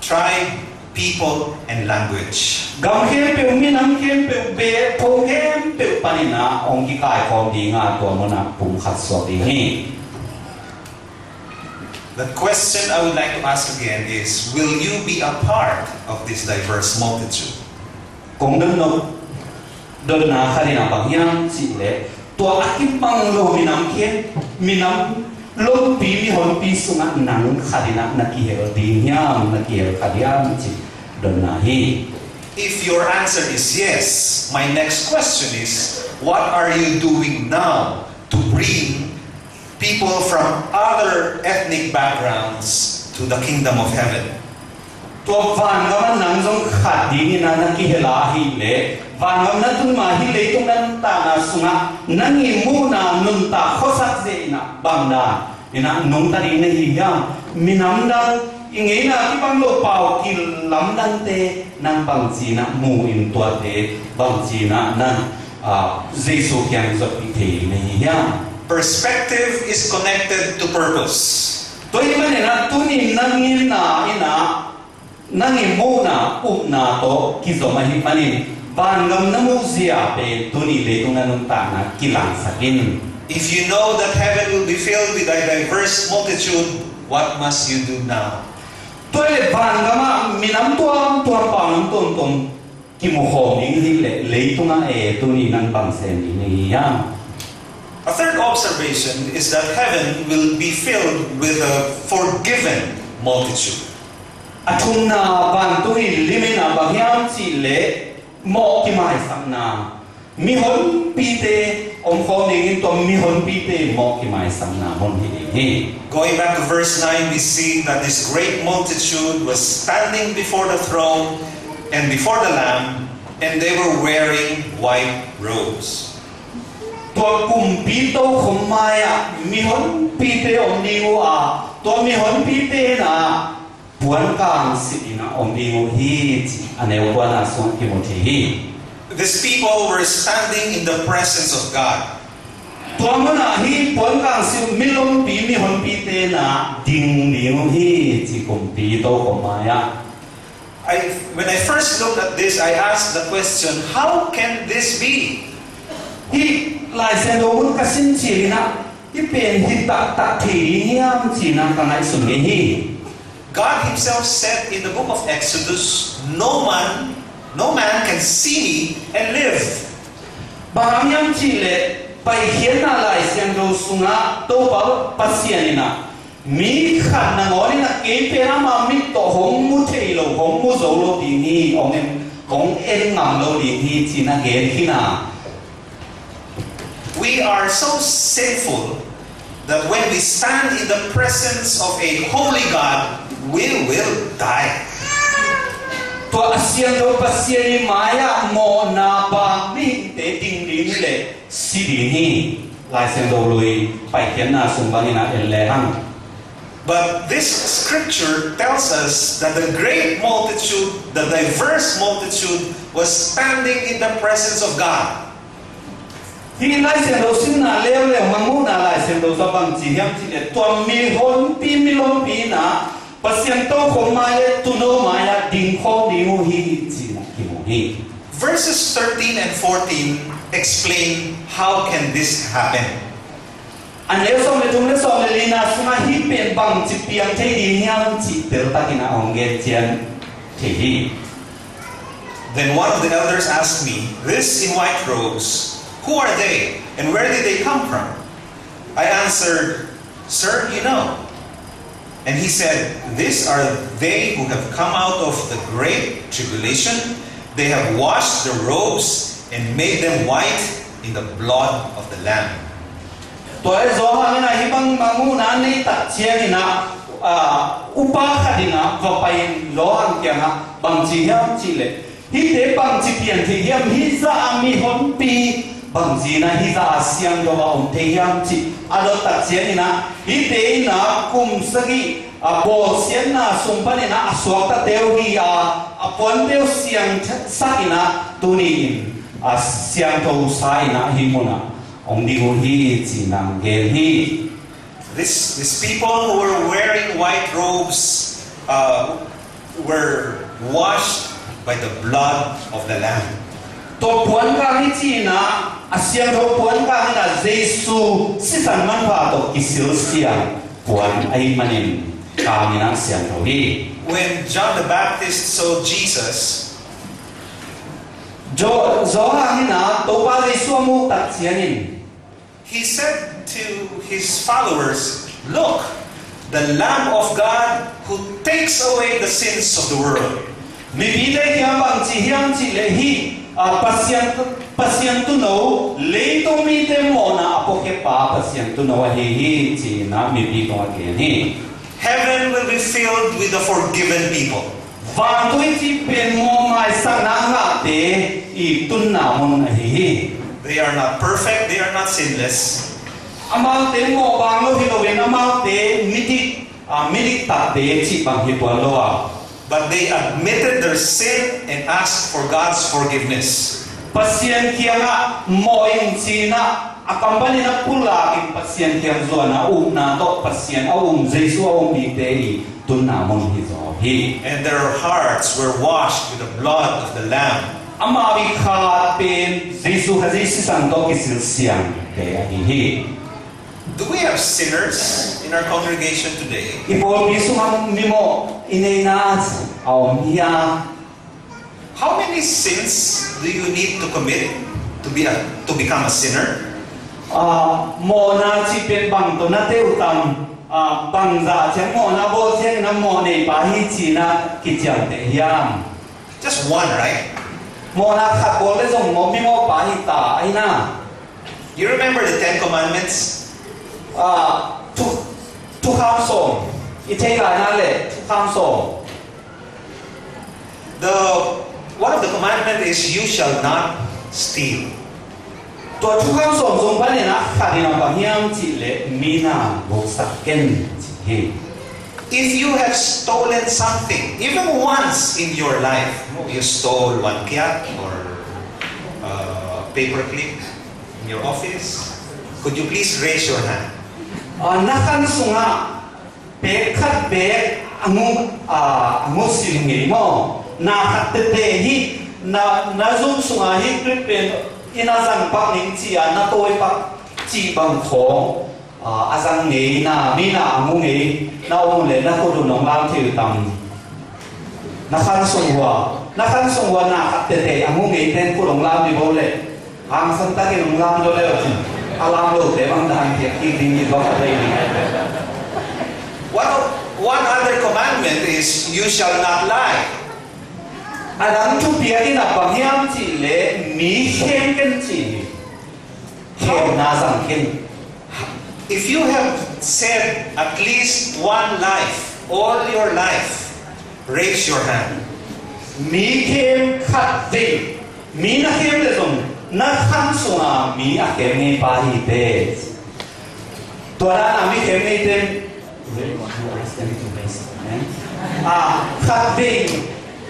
tribe, people, and language. Gam kimpe minam kimpe be pong kimpe panina ong kikai khom di nga tua mona pung khat so di hi. The question I would like to ask again is, will you be a part of this diverse multitude? Kung no don na khalina bangyan si le tua akipang lo minam lo pi mi hon pi sunga nang khalina nakihel di nyam nakihel khadiam si don na hi. If your answer is yes, my next question is, what are you doing now to bring people from other ethnic backgrounds to the kingdom of heaven? Tua van gaman nang zong khadi ni na nakihela hi le van gam na tun ma hi le tung nan ta na sunga nangi mu na nun ta khosak ze na bangda ina nong ta ri na hi ya minam da ingei na ki bang lo pau ki lam dan te nang bang ji na mu in tua te bang ji na nan jesu kyang zot pi the ni ya. Perspective is connected to purpose. Toi mane na tuni nangin na ina nangi mu na na to ki zo ma hi panin van gam na mu zia pe tuni le tung na nun ta na kilang sakin. If you know that heaven will be filled with a diverse multitude, what must you do now? Toi van gama minam tuam pa nam ton ki mo ho ning hi le tung na tuni nang bang sen ni ya. A third observation is that heaven will be filled with a forgiven multitude. Atung na van tuni limina bahyam chi le mo ki mai sang na mi hon pi te om kho ning to mi hon pi te mo ki mai sang na hon hi. Going back to verse 9, we see that this great multitude was standing before the throne and before the Lamb, and they were wearing white robes. Tua kum pi to khom maya mi hon pi te om diu to mi hon pi te na puan kang si na om diu hi chi ane puan a song ki mo hi. These people were standing in the presence of God. Tua mo na hi puan kang si mi lom pi mi hon pi te na ding diu hi chi kum pi to khom maya. When I first looked at this, I asked the question, how can this be? Hi lai sen do mun ka sin chi na hi pen hi ta thi hiam chi na ka ngai sun hi. God himself said in the book of Exodus, no man can see me and live. Baham yam chi le pai hian na lai sen do sunga to pa pasian na mi khat na ngori na ke pe na ma mi to hong mu thei lo hong mu zo lo di ni ong en ngam lo di hi chi na gen hi na. We are so sinful that when we stand in the presence of a holy God, we will die. To asian do pasian maya mo na ba mi te ding ling le si di ni. lai sen do lui pai kian na sum bang ina el le hang. But this scripture tells us that the great multitude, the diverse multitude, was standing in the presence of God. Hi lai sen do sin na le le mangu na lai sen do sa bang chi hiam chi le tuam mi hon pi mi lom pi na pasien to khom mai le tu no mai la ding khom di hu hi chi na ki mo hi. Verses 13 and 14 explain how can this happen. An le som le tum le som le lina suma hi pen bang chi piang thei di hiam chi tel ta kina ong ge chian thei hi. Then one of the elders asked me, "This in white robes, who are they and where did they come from?" I answered, "Sir, you know." And he said, "These are they who have come out of the great tribulation. They have washed their robes and made them white in the blood of the Lamb." Toy zo ha na hi bang mangu na nei ta chiang ina upa khadina va pain lo ang kya na bang chi hiam chi le hi te bang chi pian thi hiam hi za mi hon pi bang ji na hi za siang do om the hiam chi alo ta chiang ina hi te na kum sagi bo sian na sum pa na aswak ta teu hi a pon teu siang sa ina tu ni siang to sa ina hi mona ong di ho hi chi nang gel hi. These people who were wearing white robes were washed by the blood of the Lamb. To puan ka hi chi na asiang to puan ka na Jesu sisan man pa to kisil siang puan ai manin ka ni na siang to hi. When John the Baptist saw Jesus, Jo zo ha hi na to pa Jesu mu tak chianin. he said to his followers, "Look, the Lamb of God who takes away the sins of the world." Mi bi de hiam bang chi hiam chi le hi pasien tu no le to mi de mona apo ke pa pasien tu no hi hi chi na mi bi ko ke ni. Heaven will be filled with the forgiven people. Van tu chi pen mo mai sang na nga te I tun na mon hi hi. They are not perfect, they are not sinless. Amang te mo bang lo hi lo wen amang te miti ta te chi bang hi tuan lo a. But they admitted their sin and asked for God's forgiveness. Pasien kia nga mo ing chi na akambani na pula king pasien kia zo na na to pasien Jesu bi te I tun na mon hi zo hi. And their hearts were washed with the blood of the Lamb. Ama bi kha pen Jesu ha Jesu sang to kisil siang te hi. Do we have sinners in our congregation today? Ipol bisu mang mimo inay na hiya. How many sins do you need to commit to become a sinner? Mo na chi pen bang to na te utam bang za chen mo na bo chen na mo nei pa hi chi na ki chang te hiam. Just one, right? Mo na khat bol le zong mo mimo pa hi ta ai na. You remember the 10 Commandments? Tu kham som itay la na le tu kham som. One of the commandments is you shall not steal. Tu tu kham som zong pa ne na khat na ba hiam chi le mina bo sak ken chi hi. If you have stolen something, even once in your life, you stole one kyat or paperclip in your office, could you please raise your hand? Nakan sunga pekat be angu singi mo na khatte hi na zum sunga hi pen ina sang pak ning chi na toi pak chi bang kho azang nge na mina angu nge na ong le na ko do nong lam thi tam nakan sungwa na khatte angu nge ten ko nong lam ni bo le ang san ta ke nong lam do le alam lo te bang dan tiak ini ba ka dai ni. One other commandment is you shall not lie. Anang tu pia ni na bang hiam chi le mi khen ken chi khen na sang ken. If you have said at least one life all your life, raise your hand. Mi khen khat ding mi na khen le zong na khăn sunga mi a kem ngai pa hi te tora na mi kem ngai ten khát đi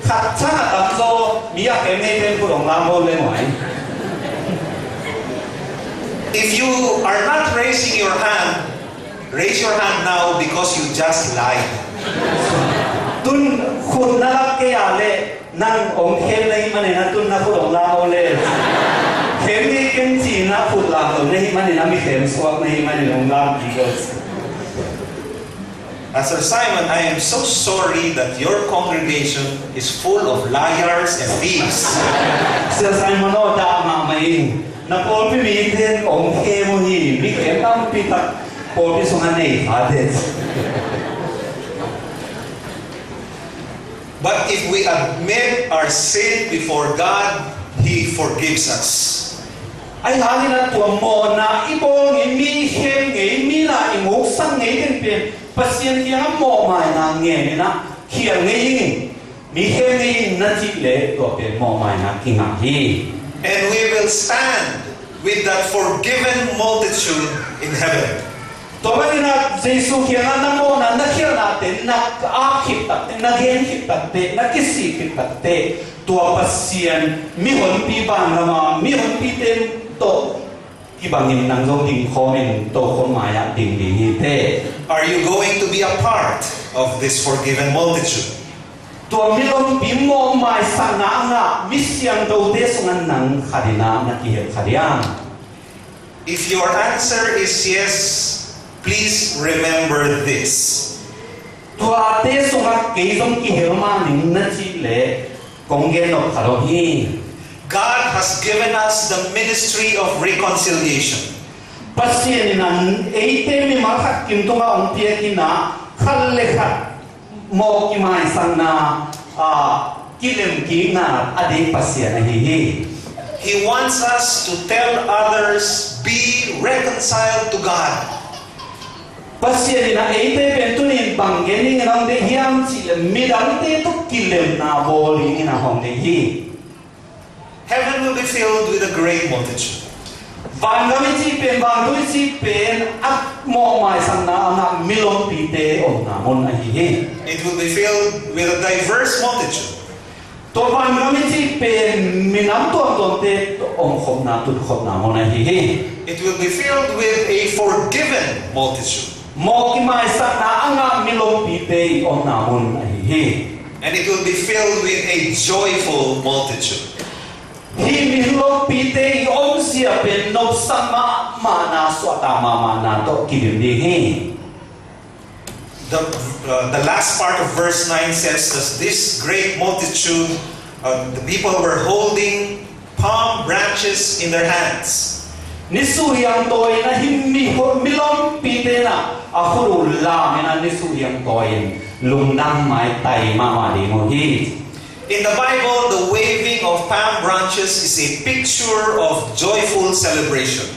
khát chắc là tắm do mi a kem ngai ten ku dong la mo le ngoài. If you are not raising your hand, raise your hand now because you just lied. Tun khun na lak ke ya le nang ong khem nei mane na tun na ku dong la mo le khem ni ken chi na khut la to nei mane na mi khem swak nei mane long la because Pastor Simon, I am so sorry that your congregation is full of liars and thieves. Sir Simon no da ma mai na pol pi mi ten ong khem hi mi khem tam pi tak pol pi song nei ha de. But if we admit our sin before God, He forgives us. Ai hani na tua mo na ibo ngi mi khem ngi mi na ingok sang ngi ten pen pasien ki ha mo mai na nge ni na khiang ngi mi khem ngi na chi le to pen mo mai na ki nga hi. And we will stand with that forgiven multitude in heaven. To ba ni na Jesu ki nga na mo na khia na ten na a khip tak na gen khip tak te na kisi khip tak te tua pasien mi hon pi bang ma mi hon pi ten to ki bangin nang zo ding kho men to khon ma ya ding ni te. Are you going to be a part of this forgiven multitude? Tua mi lom pi mo mai sang na nga mi siang do te sungan nang khadina na ki khadiam. If your answer is yes, please remember this. Tua te sunga ke zong ki helma ning na chi le kong gen no khalo hi. God has given us the ministry of reconciliation. Pasien nan eite mi ma khat kim to ma ong pia ki na khal le khat mo ki mai sang na kilem ki na adi pasien a hi hi. He wants us to tell others, be reconciled to God. Pasien na eite pentunin bangeni nang de hiam chi le mi dang te to kilem na boli na hong de hi. Heaven will be filled with a great multitude. Van gami chi pen van lui chi pen ak mo mai sang na na milom pi te on na mon a hi hi. It will be filled with a diverse multitude. To van gami chi pen minam to te on khom na tu khom na mon a hi hi. It will be filled with a forgiven multitude. Mo ki mai sang na anga milom pi te on na mon a hi hi. And it will be filled with a joyful multitude. Hi milom pi te om sia pen no sama ma na swata ma na to ki ni hi. The last part of verse 9 says that this great multitude, the people were holding palm branches in their hands. Nisu yang toy na himmi ho milom pi te na ahuru la me na nisu yang toy lung nam mai tai ma ma di mo hi. In the Bible, the waving of palm branches is a picture of joyful celebration.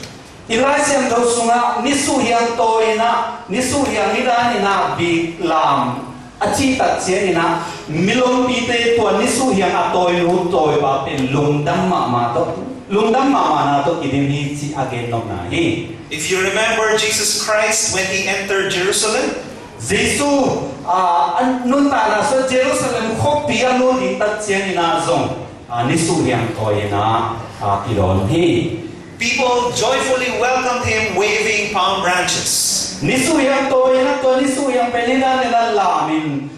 Ilaisiam do sunga nisu yang toy na nisu yang ida ni na bi lam achi ta che ni na milom pi te to nisu yang atoy lu toy ba pen lung dam ma to lung dam ma na to kidim hi chi again no na hi. If you remember Jesus Christ when He entered Jerusalem, Jesu nun ta na so Jerusalem khop pi alo ni ta che ni na zong nisu yang toy na kilon hi. people joyfully welcomed Him waving palm branches. Nisu yang toy na to nisu yang pelina nila lamin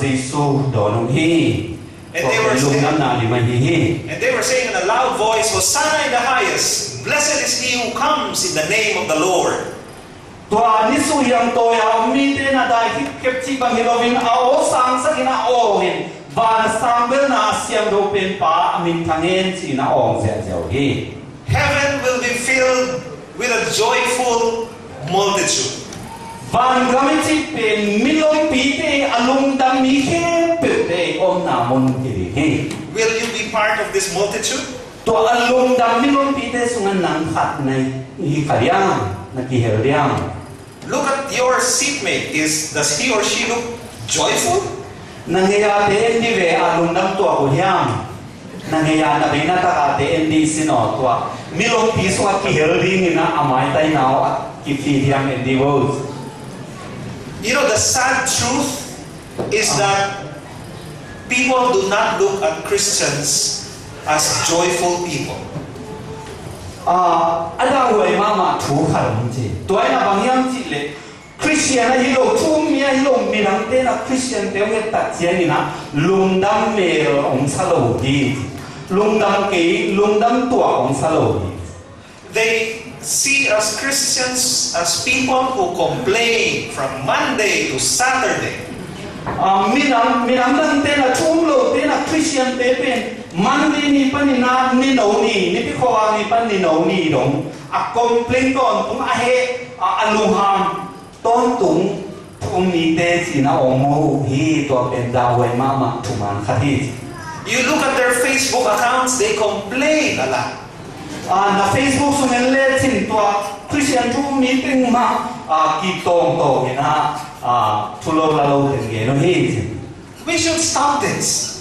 Jesu donong hi. And they were saying in a loud voice, Hosanna in the highest, blessed is He who comes in the name of the Lord. Tua nisu yang toya mite na dai kepchi bangilovin ao sang sa kina ohin van sambel na siam do pen pa amin thangen chi na ong zia zia hi. Heaven will be filled with a joyful multitude. Van gamichi pen milong pite alung dam mi he pe om na mon ki hi. Will you be part of this multitude? To alung dam milong pite sungan nang khat nai hi kariam na ki heriam. Look at your seatmate. Does he or she look joyful? Nangyayate ni ve alung dam to ko hiam. nangyayana bina takate endi sinotwa milong piso at kihelding na amay tayo now at kifidiyang endi woes. You know, the sad truth is that people do not look at Christians as joyful people. Ada huwag mama tuhan ji. Tuay na bangyang ji le. Christian na hilo tumia hilo minante na Christian teo nge tatsiyan na lungdam mero ong salodi. Lungdam kay lungdam tua ong salodi. They see us Christians as people who complain from Monday to Saturday. Minang tena chumlo tena Christian tepen Monday ni pa ni na ni no ni pikowa ni pa ni no ni dong a complain ton tung ahe aluham ton tung ni te sina omo hi to ben dawai mama tuman khati. You look at their Facebook accounts, they complain a lot. Na Facebook sungen le chin to Christian tu meeting ma ki tong to ina tulo lalo tenge no hi. We should stop this.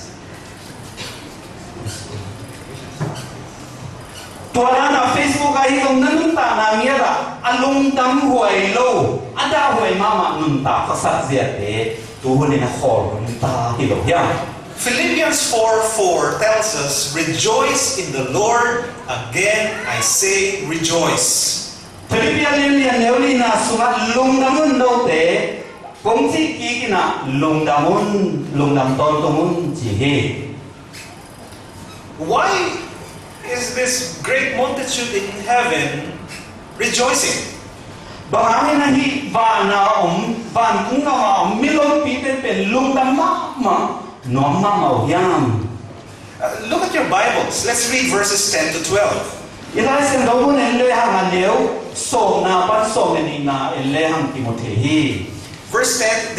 Tuara na Facebook ay itong nanunta na ngira alung dam huay lo ada huay mama nunta kasat ziyate tuhuli na khol nunta hilo yan. Philippians 4:4 tells us, rejoice in the Lord. Again I say rejoice. Philippians lian neuli na sungat lung damun no te kung si kikina lung dam ton tumun jihe. Why is this great multitude in heaven rejoicing? Bahangin na hi vana van kung nga milong piten pen lung dam ma no ma yam. Look at your Bibles. Let's read verses 10 to 12. Ilai sen do bun en le hang aneu so na pan so ni na en le hang Timothy. Verse 10,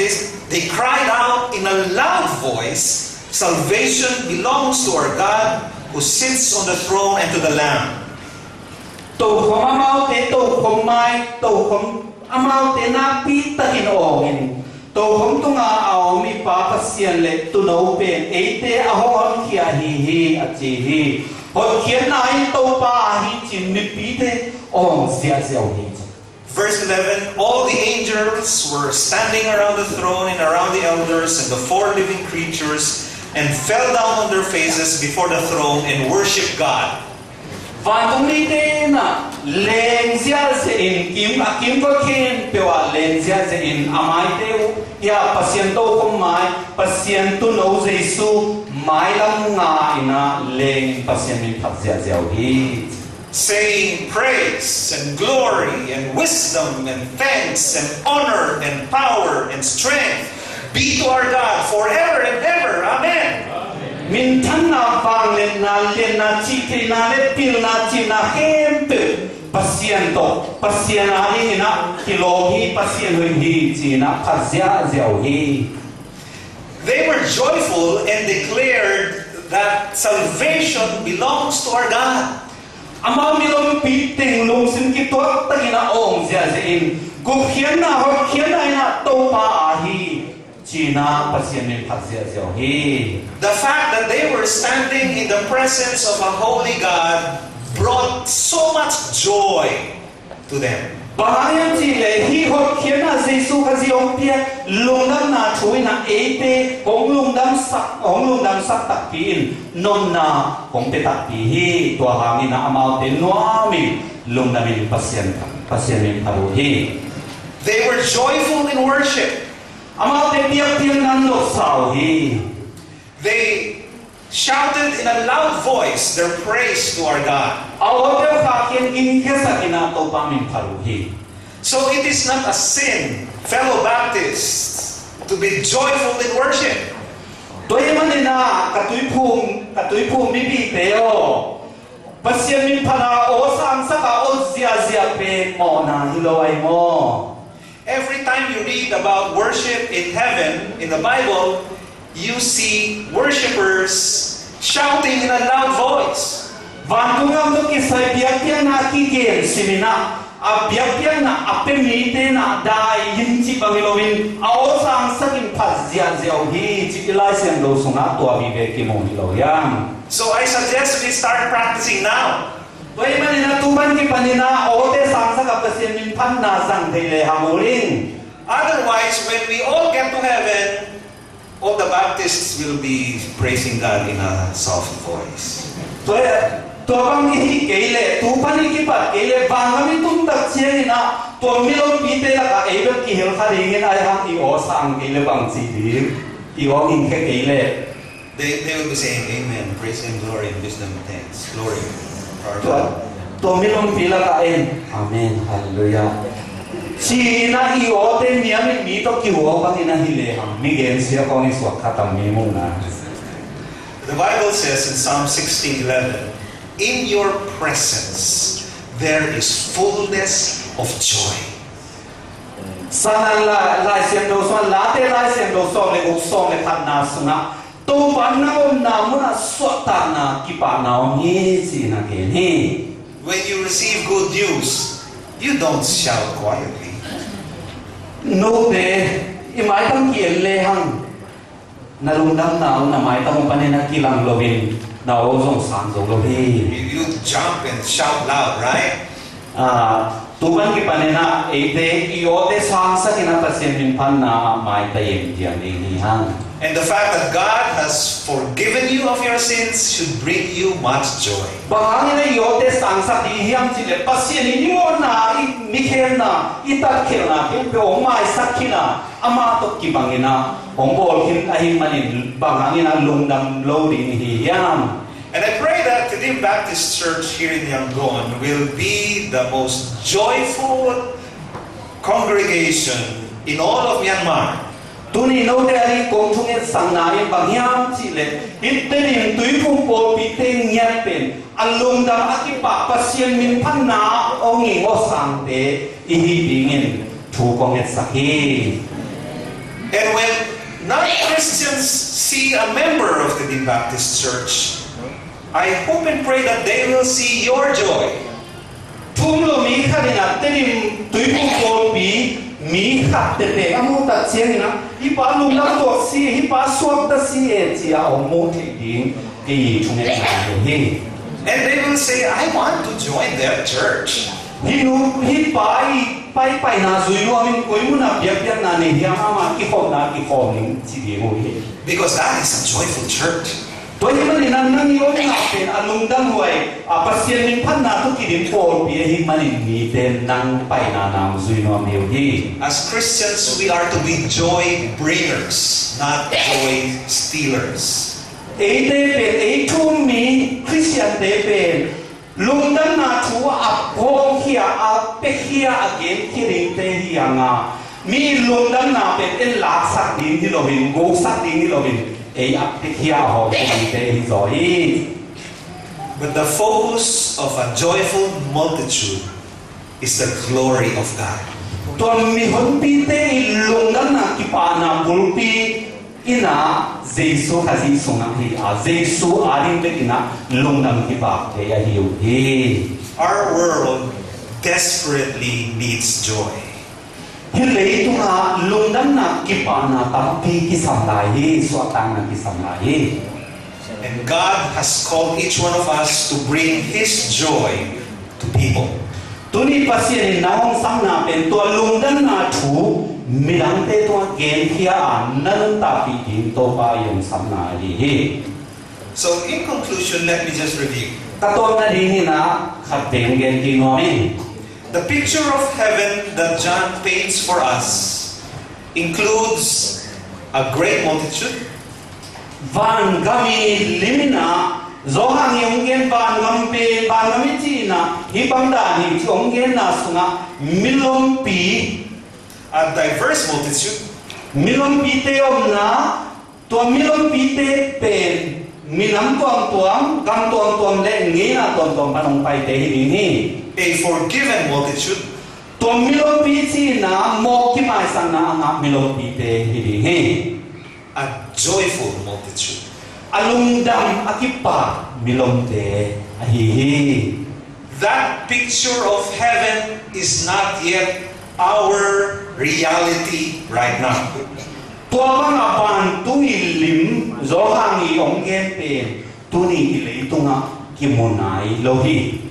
they cried out in a loud voice, salvation belongs to our God who sits on the throne and to the Lamb. To komamau te to komai to kom amau te na pi ta hin ongin. To kom tunga ao mi pa pasian le tu no pen eite ahon kia hi achi hi. Hot kian na in to pa hi chin mi pi te ong sia sia hi. Verse 11, all the angels were standing around the throne and around the elders and the four living creatures and fell down on their faces before the throne and worshiped God. Và cũng đi tên lên gia in kim có khen pewa lên gia in amai teu ya pasien to không mai pasien tu nấu Giêsu mai lam nga ina lên pasien min phật gia giàu hi. Saying praise and glory and wisdom and thanks and honor and power and strength be to our God forever and ever. Amen. Min thân na vang lên na chi thế na lên pil na chi na hem pe pasien ani na kilo hi pasien hi chi na phazia giàu hi. They were joyful and declared that salvation belongs to our God. Ama milong piting lung sin kitwa tagina ong zia zin gu khian na ho khian na ina to pa hi china pasien min phazia zio hi. The fact that they were standing in the presence of a holy God brought so much joy to them. Bahayam chi le hi ho khian na Giêsu ka ziong pia lung dam na chui na ete hong lung dam sak tak pin non na hong te tak pi hi tua hangin na amau te noami lung dam min pasien min paru hi. They were joyful in worship. Amau te piak nan lo sao hi. They shouted in a loud voice their praise to our God. So it is not a sin, fellow Baptists, to be joyful in worship. Every time you read about worship in heaven, in the Bible, you see worshippers shouting in a loud voice. biak na apemi te na dai hin chi bangilovin ao sang sakin phazia zeu hi chi ilai sem do sunga to abi ve ki mo lo yang. So I suggest we start practicing now. Toy manina tuban ki panina o te sang sa kapasien min phan na sang thei le hamuling. Otherwise, when we all get to heaven, all the Baptists will be praising God in a soft voice. Toy Tobang ihi keile tupan iki pat keile bangami tum tak chiang ina to milon pite la ka ebe ki hel kharingin ai hang I o sang keile bang chi di I o in ke keile They will be saying amen, praise and glory, wisdom and thanks, glory. to milon pila ka en amen hallelujah si na I o te niam mi to ki ho bang ina hile ham mi gen sia ko ni swak khatam mi mo na. The Bible says in Psalm 16:11, in your presence there is fullness of joy. Sana la sem do so la te la sem do so le ko so le khat na sunga to pan na om na mo na so ta na ki pa na om ni si na ke ni. When you receive good news, you don't shout quietly. No de I mai tam ki le hang na lung dam na mai tam pa na ki lang lovin na o zong san zo lo hi. You jump and shout loud, right? Tuban ki panena ete iote sang sa kinapasien min pan na mai ta yem diam ni hang. And the fact that God has forgiven you of your sins should bring you much joy. Bangangin na iote sang sa di hiam chile pasien ni mo na mikhel na itat khel na pe o mai sakhina ama to ki bangina ombol hin ahin manin bangangin na lungdam lo din hi hiam. And I pray that Redeemed Baptist Church here in Yangon will be the most joyful congregation in all of Myanmar. Tuni no de ari kong thungen sang na in bangyam chile itterim tui phung pol pi te nyat pen alung dam akipa pasien min phan na ongi o sang te ihi dingin thu kong et sakhi. And when non-Christians see a member of the Redeemed Baptist Church, I hope and pray that they will see your joy. Thum lo mi khadina terim tui phung pol pi mi khat te te amu ta chiang na hi pa lung lam to si hi pa suak ta si e chia o mo the ding ki thung et na hi. And they will say, I want to join their church. Hi nu hi pai na zui lo min koi mu na biak biak na ne hiam ama ki khom na ki khom ning chi di mo hi. Because that is a joyful church. Tôi nghĩ là nang yo na pen alung dang huai a pasien min phan na tu ki dim pol pi hi manin mi ten nang pai na nam zui no meu hi. As Christians, we are to be joy bringers, not joy stealers. Ei te pen ei thum mi Christian te pen lung dang na thu a pong hia a pe hia again ki ring te hi anga mi lung dang na pen en lak sak din hi lo hin go sak din hi lo hin. But the focus of a joyful multitude is the glory of God. Our world desperately needs joy. And God has called each one of us to bring His joy to people. So in conclusion, let me just review. The picture of heaven that John paints for us includes a great multitude, Van gami limina zohang yonggen van gampe van gami china hibangda ni yonggen na sunga milom pi a diverse multitude, milom pi te omna to milom pi te pen minam tuam gam tuam le ngina tuam panong pai te hi a forgiven multitude, to milom pi china mo ki mai sang na nga milom pi te hi a joyful multitude. Alungdam akipa milom te ahihi. that picture of heaven is not yet our reality right now. tua bang aban tu ilim zo hangi ong gen pen tu ni ilei tunga kimonai lohi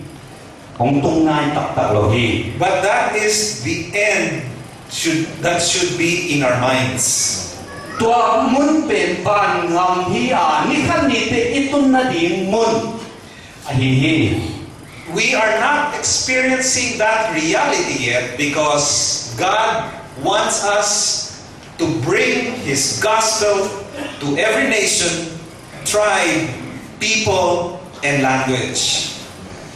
ong tungai tak lohi. But that is the end that should be in our minds. Tua mun pen ban ngam hi a ni khan ni te itun na ding mun a hi. We are not experiencing that reality yet because God wants us to bring His gospel to every nation, tribe, people, and language.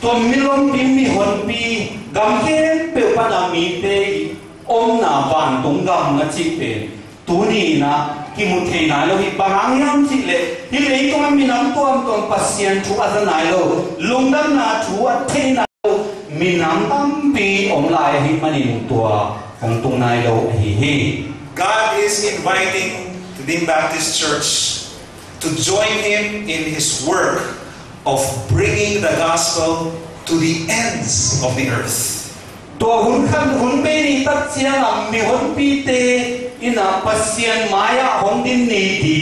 Tua milom pi mi hon pi gam hen pe pa na mi te om na ban tung gam na chi pen tu ni na ki mu thei na lo hi parang yam chi le hi le to mi nam to pasien thu a na lo lungdam na thu a thei na lo mi nam tam pi om lai hi manin tua ong tung nai lo hi. God is inviting the Redeemed Baptist Church to join Him in His work of bringing the gospel to the ends of the earth. Tua hun khan hun pe ni tak chiang am mi hon pi te ina pasien maya hong din ni di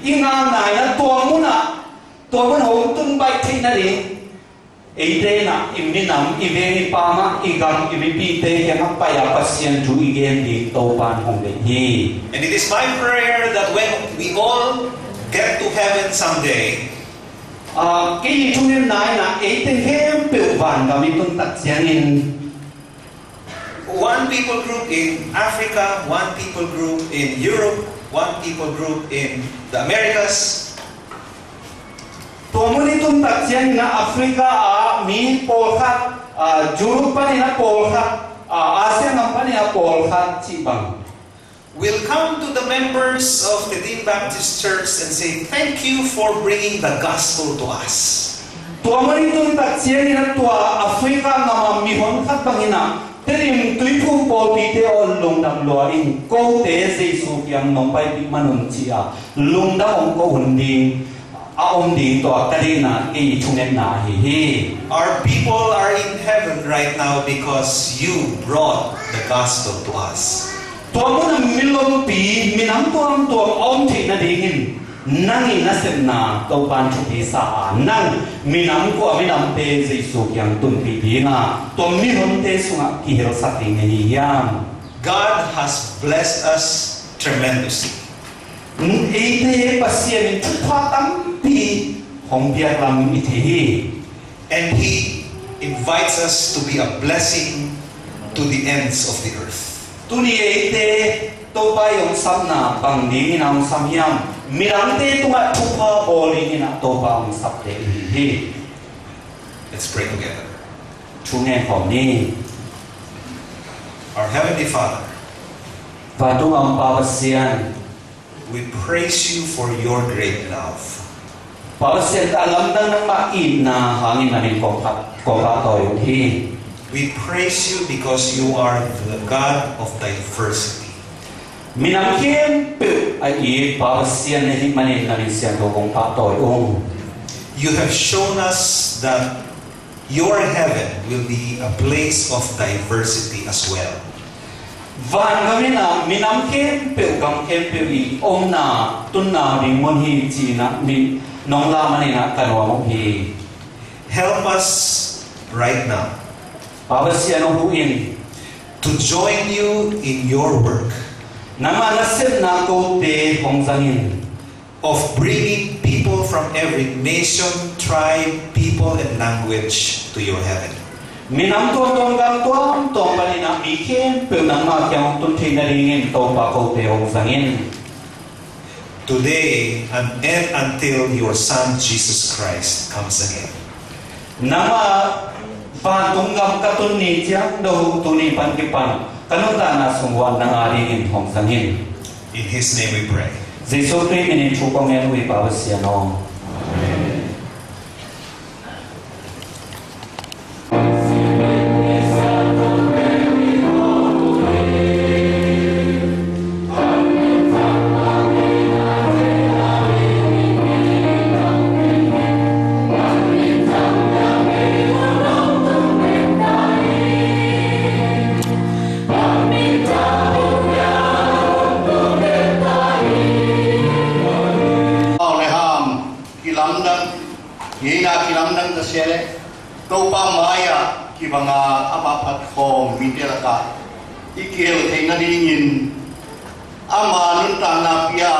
inga nai na tua mun hong tun bai thei na ri ei te na im ni nam i ve ni pa ma i gam i vi pi te yang pa ya pasien thu i gen di to pan hong le hi. And it is my prayer that when we all get to heaven someday, Cái chung em nói là ấy tên hem biểu bản và mình tuân tắc giang in one people group in Africa, one people group in Europe, one people group in the Americas, tua muốn đi tuân tắc giang na Africa mi Paul khác Europe pani na Paul khác ASEAN nam pani na Paul khác chỉ bằng will come to the members of the Redeemed Baptist Church and say, "Thank you for bringing the gospel to us." tua muốn đi tuân tắc giang na tua Africa nam mi hon khác bằng ina terim tui phu Paul pi te on lung dam lo in ko te Jesu yang nong pai pi manun chi lung dam ong ko hun ding ông đi tòa cái đi na cái chung em na hi. Our people are in heaven right now because you brought the gospel to us. Tua muốn milom pi minam tuam ông thị na đi hin nang na sem na tàu ban chụp đi sa nang minam te Jesu yang tun pi đi na tua milom te sunga ki hero sa ti ni yam. God has blessed us tremendously. Ei te pasien chupa tam pi hong biak lam i the. And He invites us to be a blessing to the ends of the earth. Tu ni ei te to pa yong sam na bang ni na ong sam yam mirang te tu ma chupa boli ni na to pa ong sap te hi. Let's pray together. Chu nghe khom ni Our Heavenly Father, và tu ông pa pasien we praise you for your great love. pa pasien ta lam dang nang ma in na hangin na min ko pa to yong hi. We praise you because you are the God of diversity. Minam kiem pe ai pa pasien ne hi manin na min sian to kong pa to ong. You have shown us that your heaven will be a place of diversity as well. Van kami na minam kem pe gam kem pe i om na tun na ring mon hi chi na min nong la mani na kanwa mo hi. Help us right now Pa pasien ong huin to join you in your work nama nasib na ko te hong zangin of bringing people from every nation, tribe, people, and language to your heaven. minam tuam gam tuam pani na mi kem pe nang ma kyang tun thei na ringin to pa ko te hong zangin. Today and until your Son Jesus Christ comes again. Nama van tunggam katun ni chiang do tu ni pan ki pan kanong ta na sungwan nang ari in hong zangin. In His name we pray. Jesu Christ min chu ko ngen wi pa pasien ong. kilam dan hina kilam dan tasele to pa maya kibanga ama phat khom mitelaka ikil theina dingin ama nun ta na pia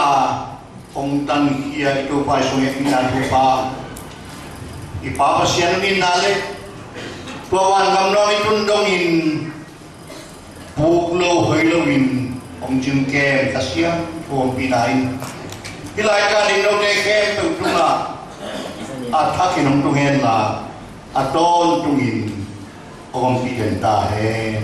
ong tan hia to pa sunge ina to pa ipa pasian ni nale tuan ngam no itun dongin buklo hoilowin ong jingke kasia om pinain pilai ka ding no te ke tu tuna athaki nong tungen la aton tungin om pi den ta he